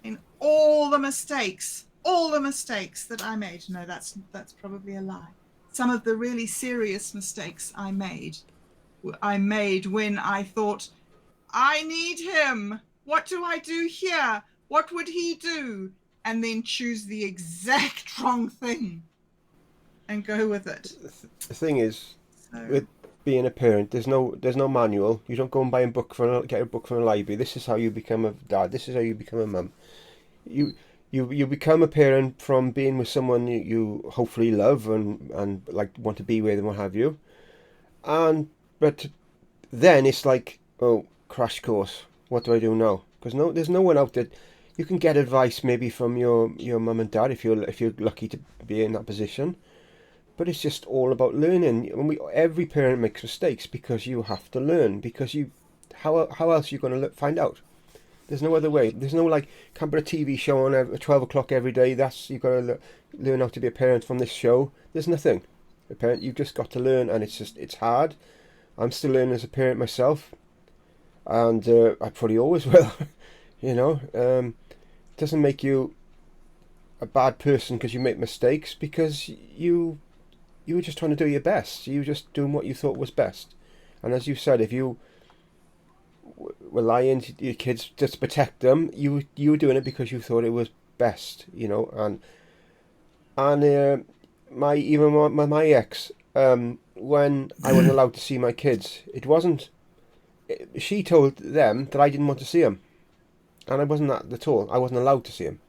And all the mistakes that I made. No, that's probably a lie. Some of the really serious mistakes I made when I thought, I need him. What do I do here? What would he do? And then choose the exact wrong thing and go with it. The thing is, So with being a parent, there's no manual. You don't go and buy a book get a book from a library. This is how you become a dad. This is how you become a mum. You you become a parent from being with someone you hopefully love and like want to be with and what have you. And but then it's like, oh, crash course. What do I do now? Because there's no one out there. You can get advice maybe from your mum and dad if you're lucky to be in that position. But it's just all about learning. Every parent makes mistakes because you have to learn. Because how else are you going to find out? There's no other way. There's no like, can't put a TV show on at 12 o'clock every day. That's you've got to learn how to be a parent from this show. There's nothing. A parent, you've just got to learn, and it's hard. I'm still learning as a parent myself, and I probably always will. you know, doesn't make you a bad person because you make mistakes, because you were just trying to do your best. You were just doing what you thought was best. And as you said, if you were lying to your kids just to protect them, you were doing it because you thought it was best. And my ex, when I wasn't allowed to see my kids, it wasn't. She told them that I didn't want to see them, and I wasn't that at all. I wasn't allowed to see them,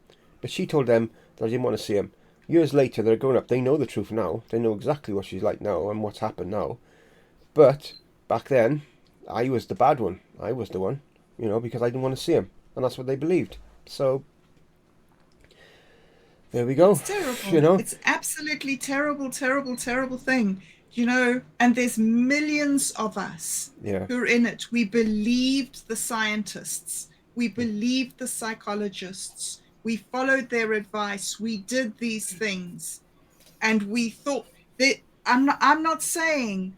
but she told them that I didn't want to see them. Years later, they're grown up. They know the truth now. They know exactly what she's like now and what's happened now. But back then, I was the bad one. I was the one, because I didn't want to see him, and that's what they believed. So there we go. it's terrible. It's absolutely terrible, terrible, terrible thing. And there's millions of us Yeah. who are in it. We believed the scientists. We believed the psychologists. We followed their advice. We did these things. And we thought that I'm not saying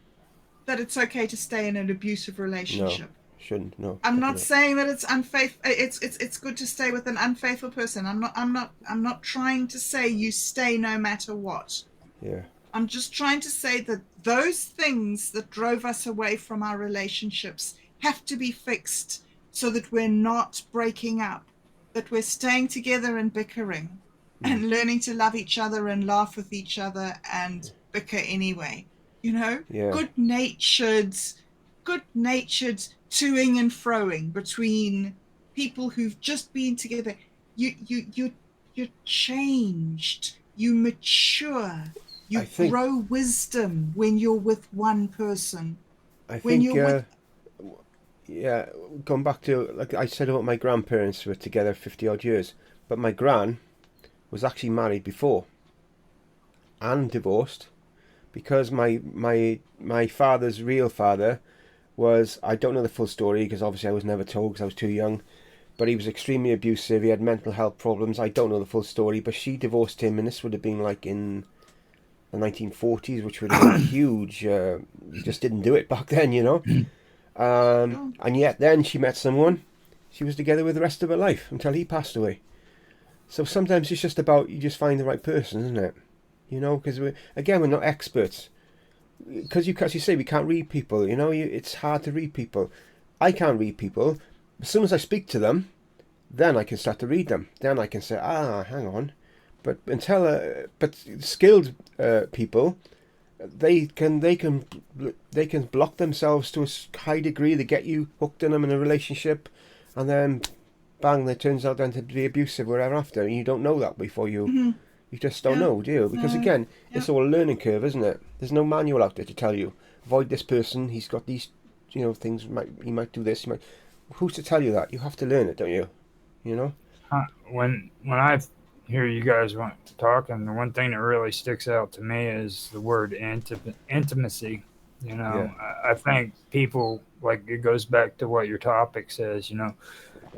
that it's okay to stay in an abusive relationship. No, shouldn't. No. I'm not definitely saying that it's unfaithful. It's good to stay with an unfaithful person. I'm not trying to say you stay no matter what. Yeah. I'm just trying to say that those things that drove us away from our relationships have to be fixed so that we're not breaking up, that we're staying together and bickering Mm. and learning to love each other and laugh with each other and bicker anyway. You know, Yeah. good natured toing and froing between people who've just been together. You're changed, you mature, I you think grow wisdom when you're with one person. I When think you're with yeah, going back to like I said about my grandparents were together 50 odd years, but my gran was actually married before and divorced because my father's real father was, I don't know the full story because obviously I was never told because I was too young, but he was extremely abusive. He had mental health problems. I don't know the full story, but she divorced him, and this would have been like in the 1940s, which would have been a huge. You just didn't do it back then, you know. oh, And yet then she met someone. She was together with the rest of her life until he passed away. So sometimes it's just about you just find the right person, isn't it? You know, because we're not experts. Because as you say, we can't read people. You know, it's hard to read people. I can't read people. As soon as I speak to them, then I can start to read them. Then I can say, hang on. But skilled people, they can block themselves to a high degree. They get you hooked in them in a relationship, and then bang, it turns out then to be abusive or ever after, and you don't know that before mm-hmm. you just don't Yeah, know, do you? Because no, again, yeah, it's all a learning curve, isn't it? There's no manual out there to tell you avoid this person. He's got these, things. He might do this. He might. Who's to tell you that? You have to learn it, don't you? You know. When I hear you guys talking, the one thing that really sticks out to me is the word intimacy. You Yeah. know, I think people, like, it goes back to what your topic says. You know,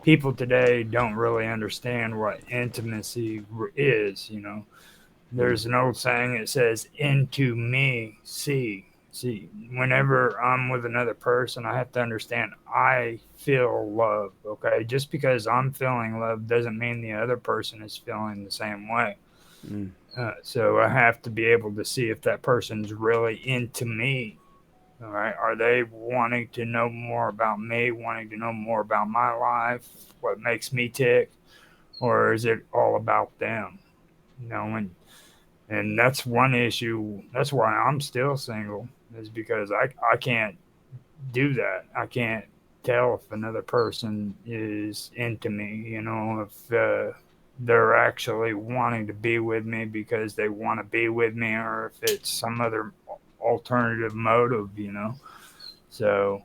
people today don't really understand what intimacy is. You know, Mm. there's an old saying that says, "Into me, see." See, whenever I'm with another person, I have to understand I feel love. Okay, just because I'm feeling love doesn't mean the other person is feeling the same way. Mm. So I have to be able to see if that person's really into me. All right, are they wanting to know more about me, wanting to know more about my life, what makes me tick, or is it all about them? You know, and that's one issue. That's why I'm still single, is because I can't do that. I can't tell if another person is into me, you know, if they're actually wanting to be with me because they want to be with me, or if it's some other alternative motive, you know. So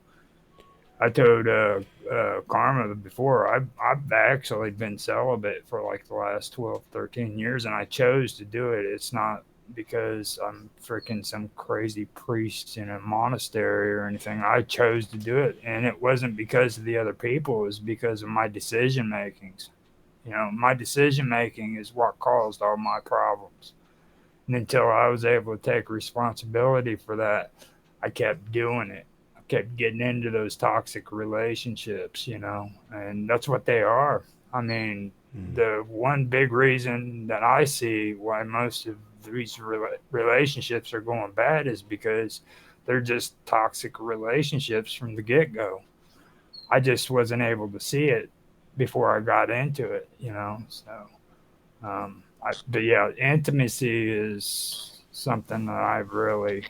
I told Karma before, I've actually been celibate for like the last 12, 13 years, and I chose to do it. It's not because I'm freaking some crazy priest in a monastery or anything. I chose to do it, and it wasn't because of the other people, it was because of my decision makings. You know, my decision making is what caused all my problems. And until I was able to take responsibility for that, I kept doing it. I kept getting into those toxic relationships, you know, and that's what they are. I mean, Mm. the one big reason that I see why most of these relationships are going bad is because they're just toxic relationships from the get go. I just wasn't able to see it before I got into it, you know. So but yeah, intimacy is something that I really,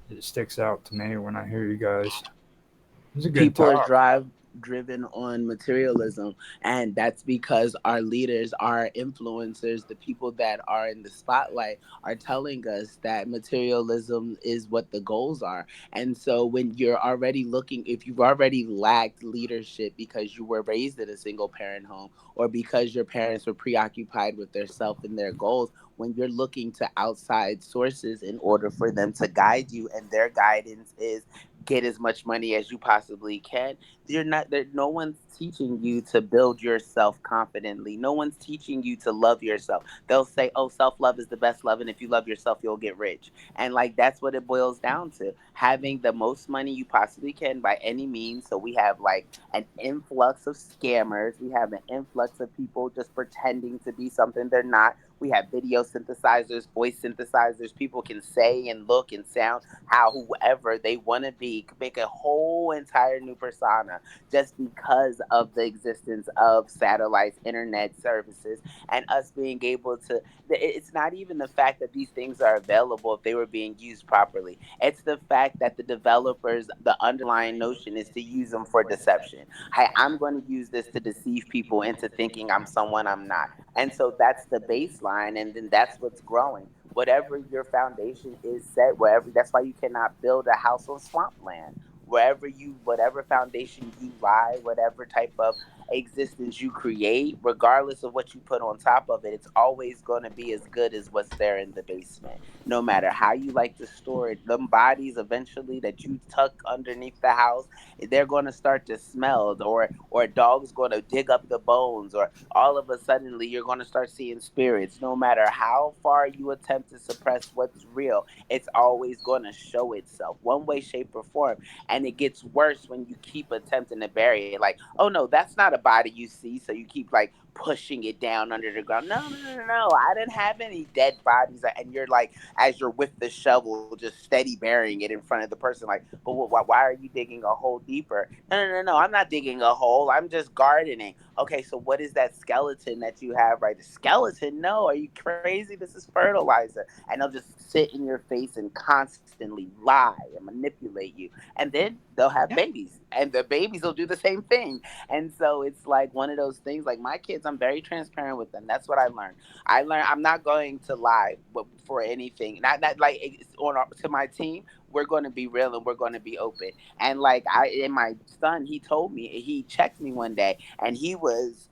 it sticks out to me when I hear you guys. It was a good People are talk. driven on materialism, and that's because our leaders, our influencers, the people that are in the spotlight are telling us that materialism is what the goals are. And so when you're already looking, if you've already lacked leadership because you were raised in a single parent home, or because your parents were preoccupied with their self and their goals, when you're looking to outside sources in order for them to guide you, and their guidance is get as much money as you possibly can, you're not there. No one's teaching you to build yourself confidently. No one's teaching you to love yourself. They'll say, oh, self-love is the best love, and if you love yourself, you'll get rich. And like that's what it boils down to: having the most money you possibly can by any means. So we have like an influx of scammers. We have an influx of people just pretending to be something they're not. We have video synthesizers, voice synthesizers. People can say and look and sound how whoever they want to be, make a whole entire new persona just because of the existence of satellites, internet services, and us being able to. It's not even the fact that these things are available if they were being used properly. It's the fact that the developers, the underlying notion is to use them for deception. Hey, I'm going to use this to deceive people into thinking I'm someone I'm not. And so that's the baseline, and then that's what's growing. Whatever your foundation is set, wherever, that's why you cannot build a house on swampland. Wherever you, whatever foundation you lie, whatever type of existence you create, regardless of what you put on top of it, it's always going to be as good as what's there in the basement. No matter how you like to store it, them bodies eventually that you tuck underneath the house, they're going to start to smell, or a dog's going to dig up the bones, or all of a suddenly you're going to start seeing spirits. No matter how far you attempt to suppress what's real, it's always going to show itself one way, shape, or form. And it gets worse when you keep attempting to bury it. Like, oh no, that's not a body you see, so you keep like pushing it down under the ground. No, no, no, no, no. I didn't have any dead bodies. And you're like, as you're with the shovel, just steady burying it in front of the person, like, but why are you digging a hole deeper? No, no, no, no. I'm not digging a hole. I'm just gardening. Okay, so what is that skeleton that you have, right? The skeleton? No, are you crazy? This is fertilizer. And they'll just sit in your face and constantly lie and manipulate you. And then they'll have Yeah. babies, and the babies will do the same thing. And so it's like one of those things. Like my kids, I'm very transparent with them. That's what I learned. I learned I'm not going to lie for anything. Not like it's to my team. We're going to be real and we're going to be open. And like and my son, he told me, he checked me one day, and he was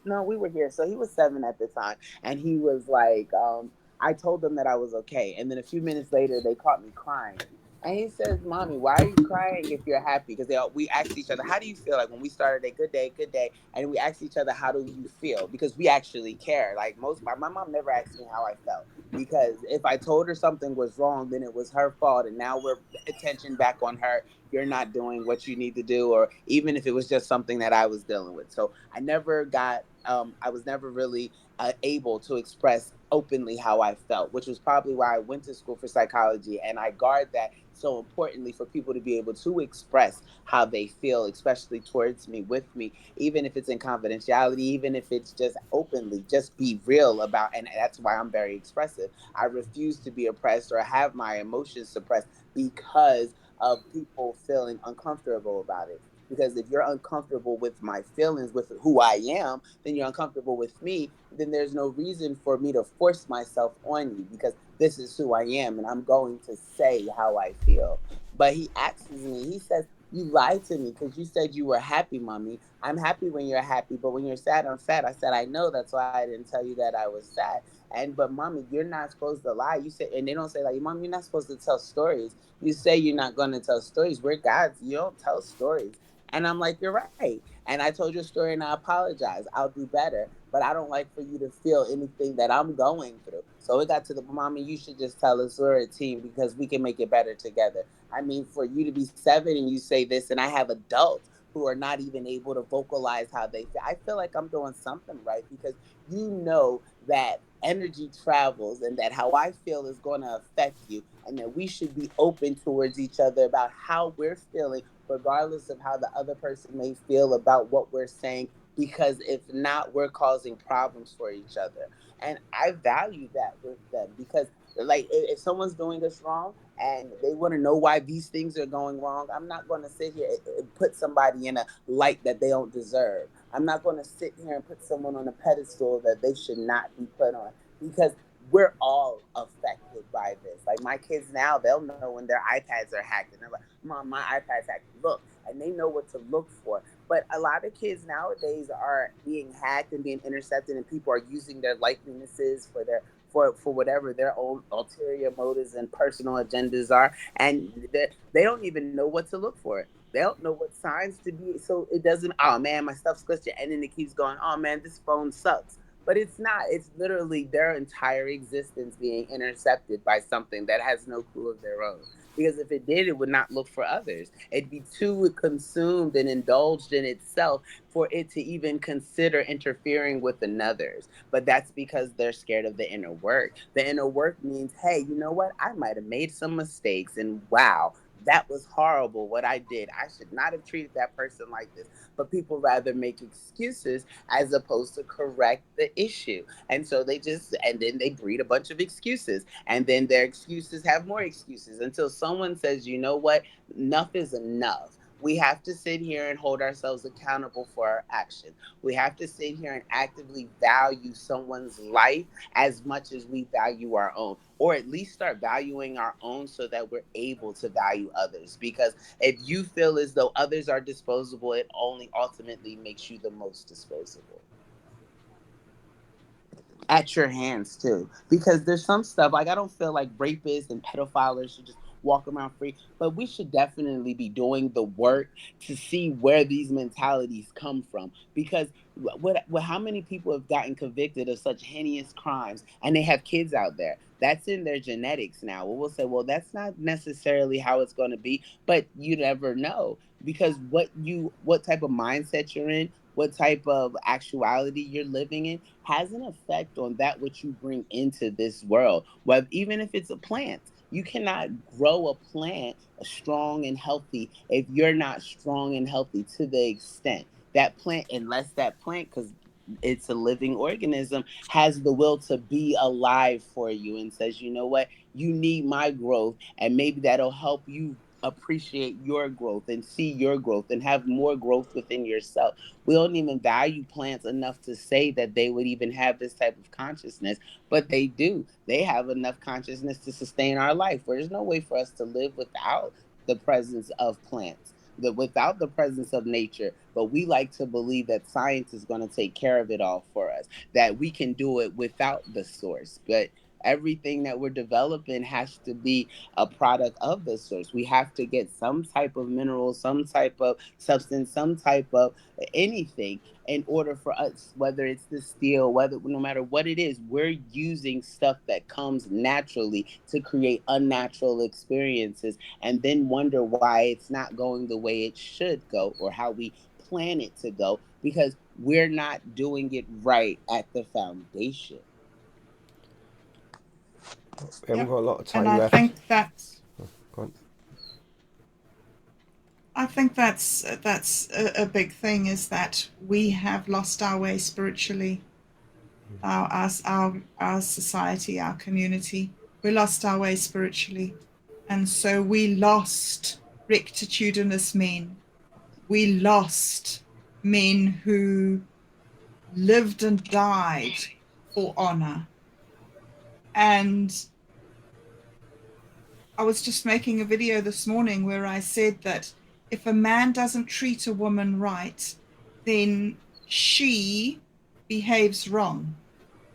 no, we were here, so he was 7 at the time, and he was like, I told them that I was okay, and then a few minutes later they caught me crying. And he says, "Mommy, why are you crying if you're happy?" Because we asked each other, "How do you feel?" Like when we started a good day, and we asked each other, "How do you feel?" Because we actually care. Like my mom never asked me how I felt, because if I told her something was wrong, then it was her fault, and now we're attention back on her. You're not doing what you need to do, or even if it was just something that I was dealing with. So I never got. I was never really able to express openly how I felt, which was probably why I went to school for psychology. And I guard that so importantly for people to be able to express how they feel, especially towards me, with me, even if it's in confidentiality, even if it's just openly, just be real about. And that's why I'm very expressive. I refuse to be oppressed or have my emotions suppressed because of people feeling uncomfortable about it. Because if you're uncomfortable with my feelings, with who I am, then you're uncomfortable with me, then there's no reason for me to force myself on you, because this is who I am and I'm going to say how I feel. But he asks me, he says, "You lied to me because you said you were happy, mommy. I'm happy when you're happy, but when you're sad, I'm sad." I said, "I know, that's why I didn't tell you that I was sad." But mommy, you're not supposed to lie. You say, and they don't say like, "Mom, you're not supposed to tell stories. You say you're not going to tell stories. We're gods. You don't tell stories." And I'm like, "You're right. And I told you a story and I apologize. I'll do better. But I don't like for you to feel anything that I'm going through." So it got to the mommy, you should just tell us we're a team because we can make it better together. I mean, for you to be 7 and you say this, and I have adults who are not even able to vocalize how they feel. I feel like I'm doing something right, because you know that energy travels and that how I feel is going to affect you, and that we should be open towards each other about how we're feeling, regardless of how the other person may feel about what we're saying, because if not, we're causing problems for each other. And I value that with them, because like if someone's doing us wrong and they want to know why these things are going wrong, I'm not going to sit here and put somebody in a light that they don't deserve. I'm not going to sit here and put someone on a pedestal that they should not be put on, because we're all affected by this. Like my kids now, they'll know when their iPads are hacked, and they're like, "Mom, my iPad's hacked." Look, and they know what to look for. But a lot of kids nowadays are being hacked and being intercepted, and people are using their likenesses for their for whatever their own ulterior motives and personal agendas are, and they don't even know what to look for. They don't know what signs to be. So it doesn't. Oh man, my stuff's glitching, and then it keeps going. Oh man, this phone sucks. But it's not. It's literally their entire existence being intercepted by something that has no clue of their own. Because if it did, it would not look for others. It'd be too consumed and indulged in itself for it to even consider interfering with another's. But that's because they're scared of the inner work. The inner work means, hey, you know what? I might have made some mistakes, and wow, that was horrible what I did. I should not have treated that person like this. But people rather make excuses as opposed to correct the issue. And so and then they breed a bunch of excuses. And then their excuses have more excuses until someone says, you know what? Enough is enough. We have to sit here and hold ourselves accountable for our actions. We have to sit here and actively value someone's life as much as we value our own, or at least start valuing our own so that we're able to value others. Because if you feel as though others are disposable, it only ultimately makes you the most disposable at your hands too. Because there's some stuff like I don't feel like rapists and pedophiles should just walk around free, but we should definitely be doing the work to see where these mentalities come from. Because how many people have gotten convicted of such heinous crimes and they have kids out there? That's in their genetics now. We'll say, well, that's not necessarily how it's going to be, but you never know because what type of mindset you're in, what type of actuality you're living in has an effect on that which you bring into this world. Whether even if it's a plant, you cannot grow a plant strong and healthy if you're not strong and healthy to the extent that plant, unless that plant, because it's a living organism, has the will to be alive for you and says, you know what, you need my growth, and maybe that'll help you appreciate your growth and see your growth and have more growth within yourself. We don't even value plants enough to say that they would even have this type of consciousness, but they do. They have enough consciousness to sustain our life. There's no way for us to live without the presence of plants, without the presence of nature. But we like to believe that science is going to take care of it all for us, that we can do it without the source. But everything that we're developing has to be a product of the source. We have to get some type of mineral, some type of substance, some type of anything in order for us, whether it's the steel, whether no matter what it is, we're using stuff that comes naturally to create unnatural experiences and then wonder why it's not going the way it should go or how we plan it to go because we're not doing it right at the foundation. We haven't Yep. got a lot of And time left. Go on. I think that's a big thing is that we have lost our way spiritually, our society, our community. We lost our way spiritually, and so we lost rectitudinous men. We lost men who lived and died for honor. And I was just making a video this morning where I said that if a man doesn't treat a woman right, then she behaves wrong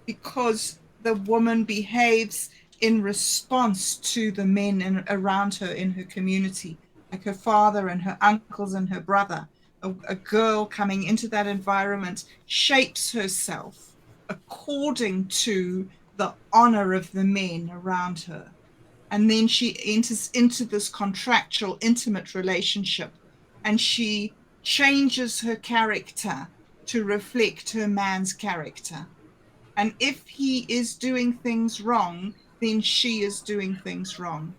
because the woman behaves in response to the men around her in her community, like her father and her uncles and her brother. A girl coming into that environment shapes herself according to the honor of the men around her. And then she enters into this contractual, intimate relationship, and she changes her character to reflect her man's character. And if he is doing things wrong, then she is doing things wrong.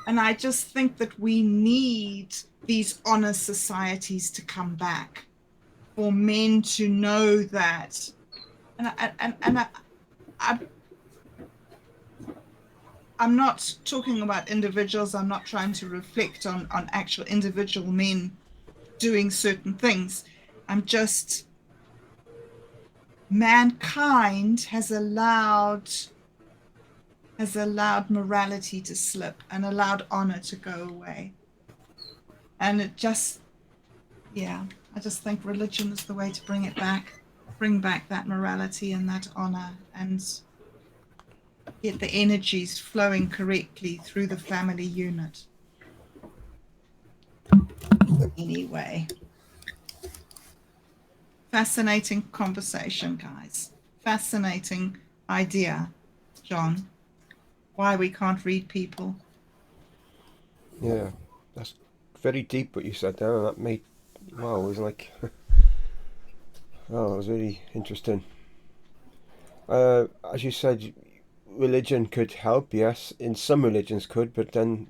And I just think that we need these honor societies to come back for men to know that. And I'm not talking about individuals. I'm not trying to reflect on actual individual men doing certain things. I'm just, mankind has allowed morality to slip and allowed honor to go away. And it just, yeah, I just think religion is the way to bring it back, bring back that morality and that honor. And get the energies flowing correctly through the family unit. Anyway, fascinating conversation, guys. Fascinating idea, John. Why we can't read people. Yeah, that's very deep what you said there. That made, wow, it was like, oh, it was really interesting. As you said, religion could help. Yes, in some religions could, but then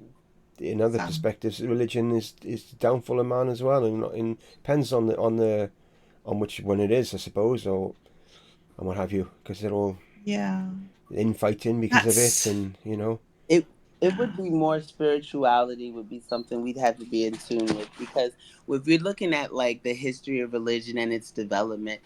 in other Some. perspectives, religion is the downfall of man as well, and depends on the on which one it is, I suppose, or and what have you, because they're all Yeah. infighting because of it, That's and you know, It would yeah. be more spirituality would be something we'd have to be in tune with, because if we're looking at like the history of religion and its development,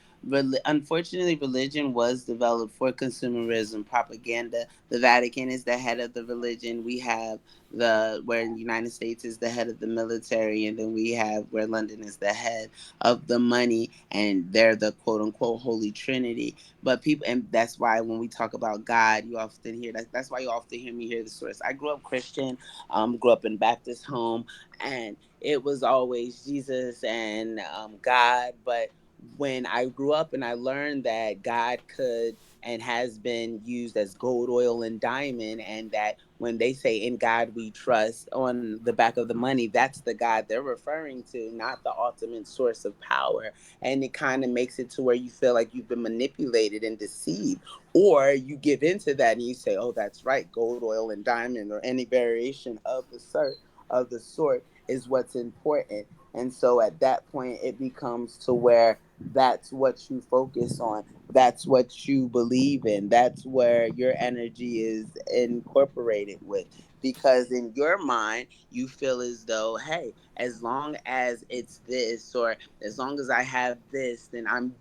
unfortunately religion was developed for consumerism propaganda. The Vatican is the head of the religion. We have the where in the United States is the head of the military, and then we have where London is the head of the money, and they're the quote unquote holy trinity. But people, and that's why when we talk about God, you often hear that. That's why you often hear me hear the source. I grew up Christian, grew up in Baptist home, and it was always Jesus and God. But when I grew up and I learned that God could and has been used as gold, oil, and diamond, and that when they say "in God we trust" on the back of the money, that's the God they're referring to, not the ultimate source of power. And it kind of makes it to where you feel like you've been manipulated and deceived, or you give into that and you say, oh, that's right, gold, oil, and diamond, or any variation of the sort is what's important. And so at that point it becomes to where that's what you focus on, that's what you believe in, that's where your energy is incorporated with, because in your mind you feel as though, hey, as long as it's this, or as long as I have this, then I'm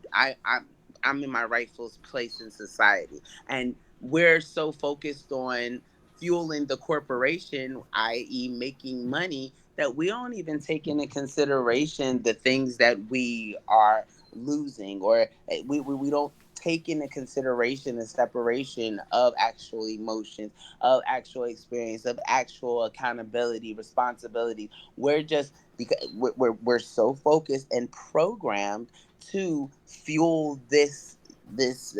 in my rightful place in society. And we're so focused on fueling the corporation, i.e., making money, that we don't even take into consideration the things that we are losing, or we don't take into consideration the separation of actual emotions, of actual experience, of actual accountability, responsibility. We're just, because we're so focused and programmed to fuel this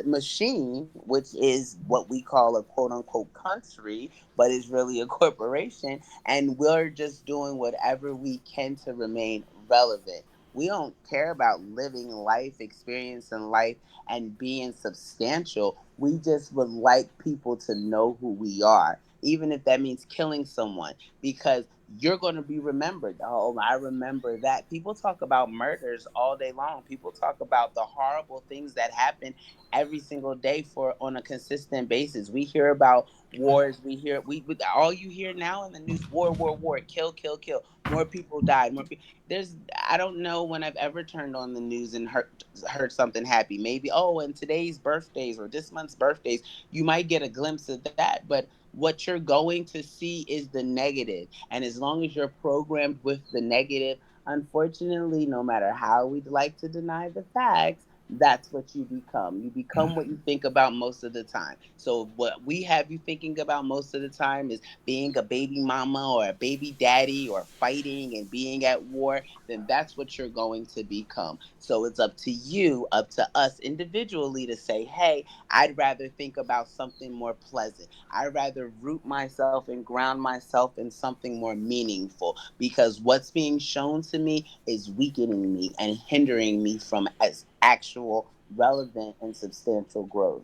machine, which is what we call a quote unquote country, but is really a corporation. And we're just doing whatever we can to remain relevant. We don't care about living life, experiencing life, and being substantial. We just would like people to know who we are, even if that means killing someone, because you're going to be remembered. Oh, I remember that. People talk about murders all day long. People talk about the horrible things that happen every single day for on a consistent basis. We hear about wars. We hear we all you hear now in the news: war, war, war, kill, kill, kill. More people died. More people. There's I don't know when I've ever turned on the news and heard something happy. Maybe, oh, and today's birthdays or this month's birthdays, you might get a glimpse of that, but what you're going to see is the negative. And as long as you're programmed with the negative, unfortunately, no matter how we'd like to deny the facts, that's what you become. You become what you think about most of the time. So what we have you thinking about most of the time is being a baby mama or a baby daddy or fighting and being at war, then that's what you're going to become. So it's up to you, up to us individually to say, hey, I'd rather think about something more pleasant. I'd rather root myself and ground myself in something more meaningful, because what's being shown to me is weakening me and hindering me from as actual relevant and substantial growth.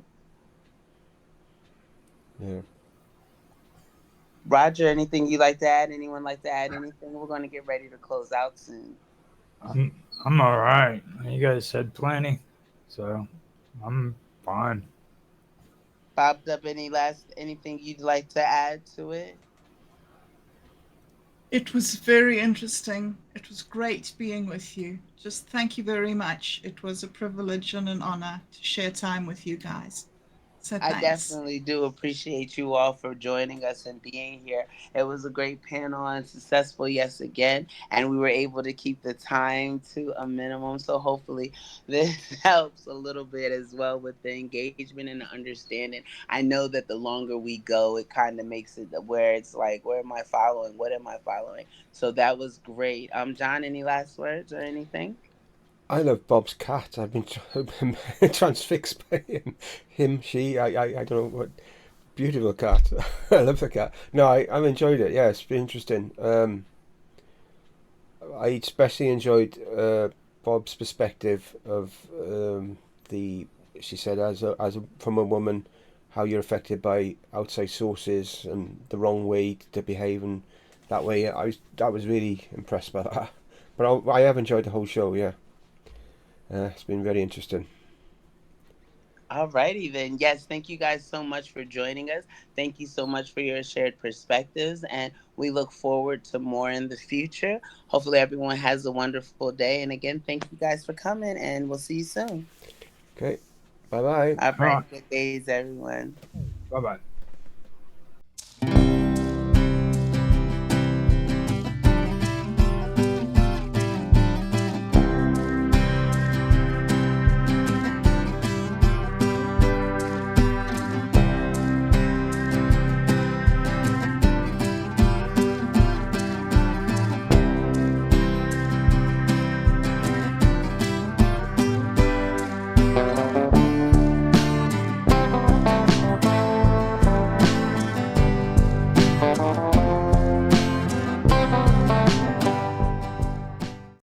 yeah. Roger, anything you like to add? Anyone like to add anything? We're going to get ready to close out soon. I'm all right. You guys said plenty, so I'm fine. Bobbed up anything you'd like to add to it? It was very interesting. It was great being with you. Just thank you very much. It was a privilege and an honor to share time with you guys. So I thanks. definitely do appreciate you all for joining us and being here. It was a great panel and successful, yes, again. And we were able to keep the time to a minimum. So hopefully this helps a little bit as well with the engagement and the understanding. I know that the longer we go, it kind of makes it where it's like, where am I following? What am I following? So that was great. John, any last words or anything? I love Bob's cat. I've been transfixed by him, she. I don't know what beautiful cat. I love the cat. No, I've enjoyed it. Yeah, it's been interesting. I especially enjoyed Bob's perspective of the. She said, from a woman, how you're affected by outside sources and the wrong way to behave, and that way. I was really impressed by that. But I have enjoyed the whole show. Yeah, it's been very interesting. Alrighty then. Yes, thank you guys so much for joining us. Thank you so much for your shared perspectives, and we look forward to more in the future. Hopefully, everyone has a wonderful day. And again, thank you guys for coming, and we'll see you soon. Okay, bye bye. All All right. right, good days, everyone. Bye bye.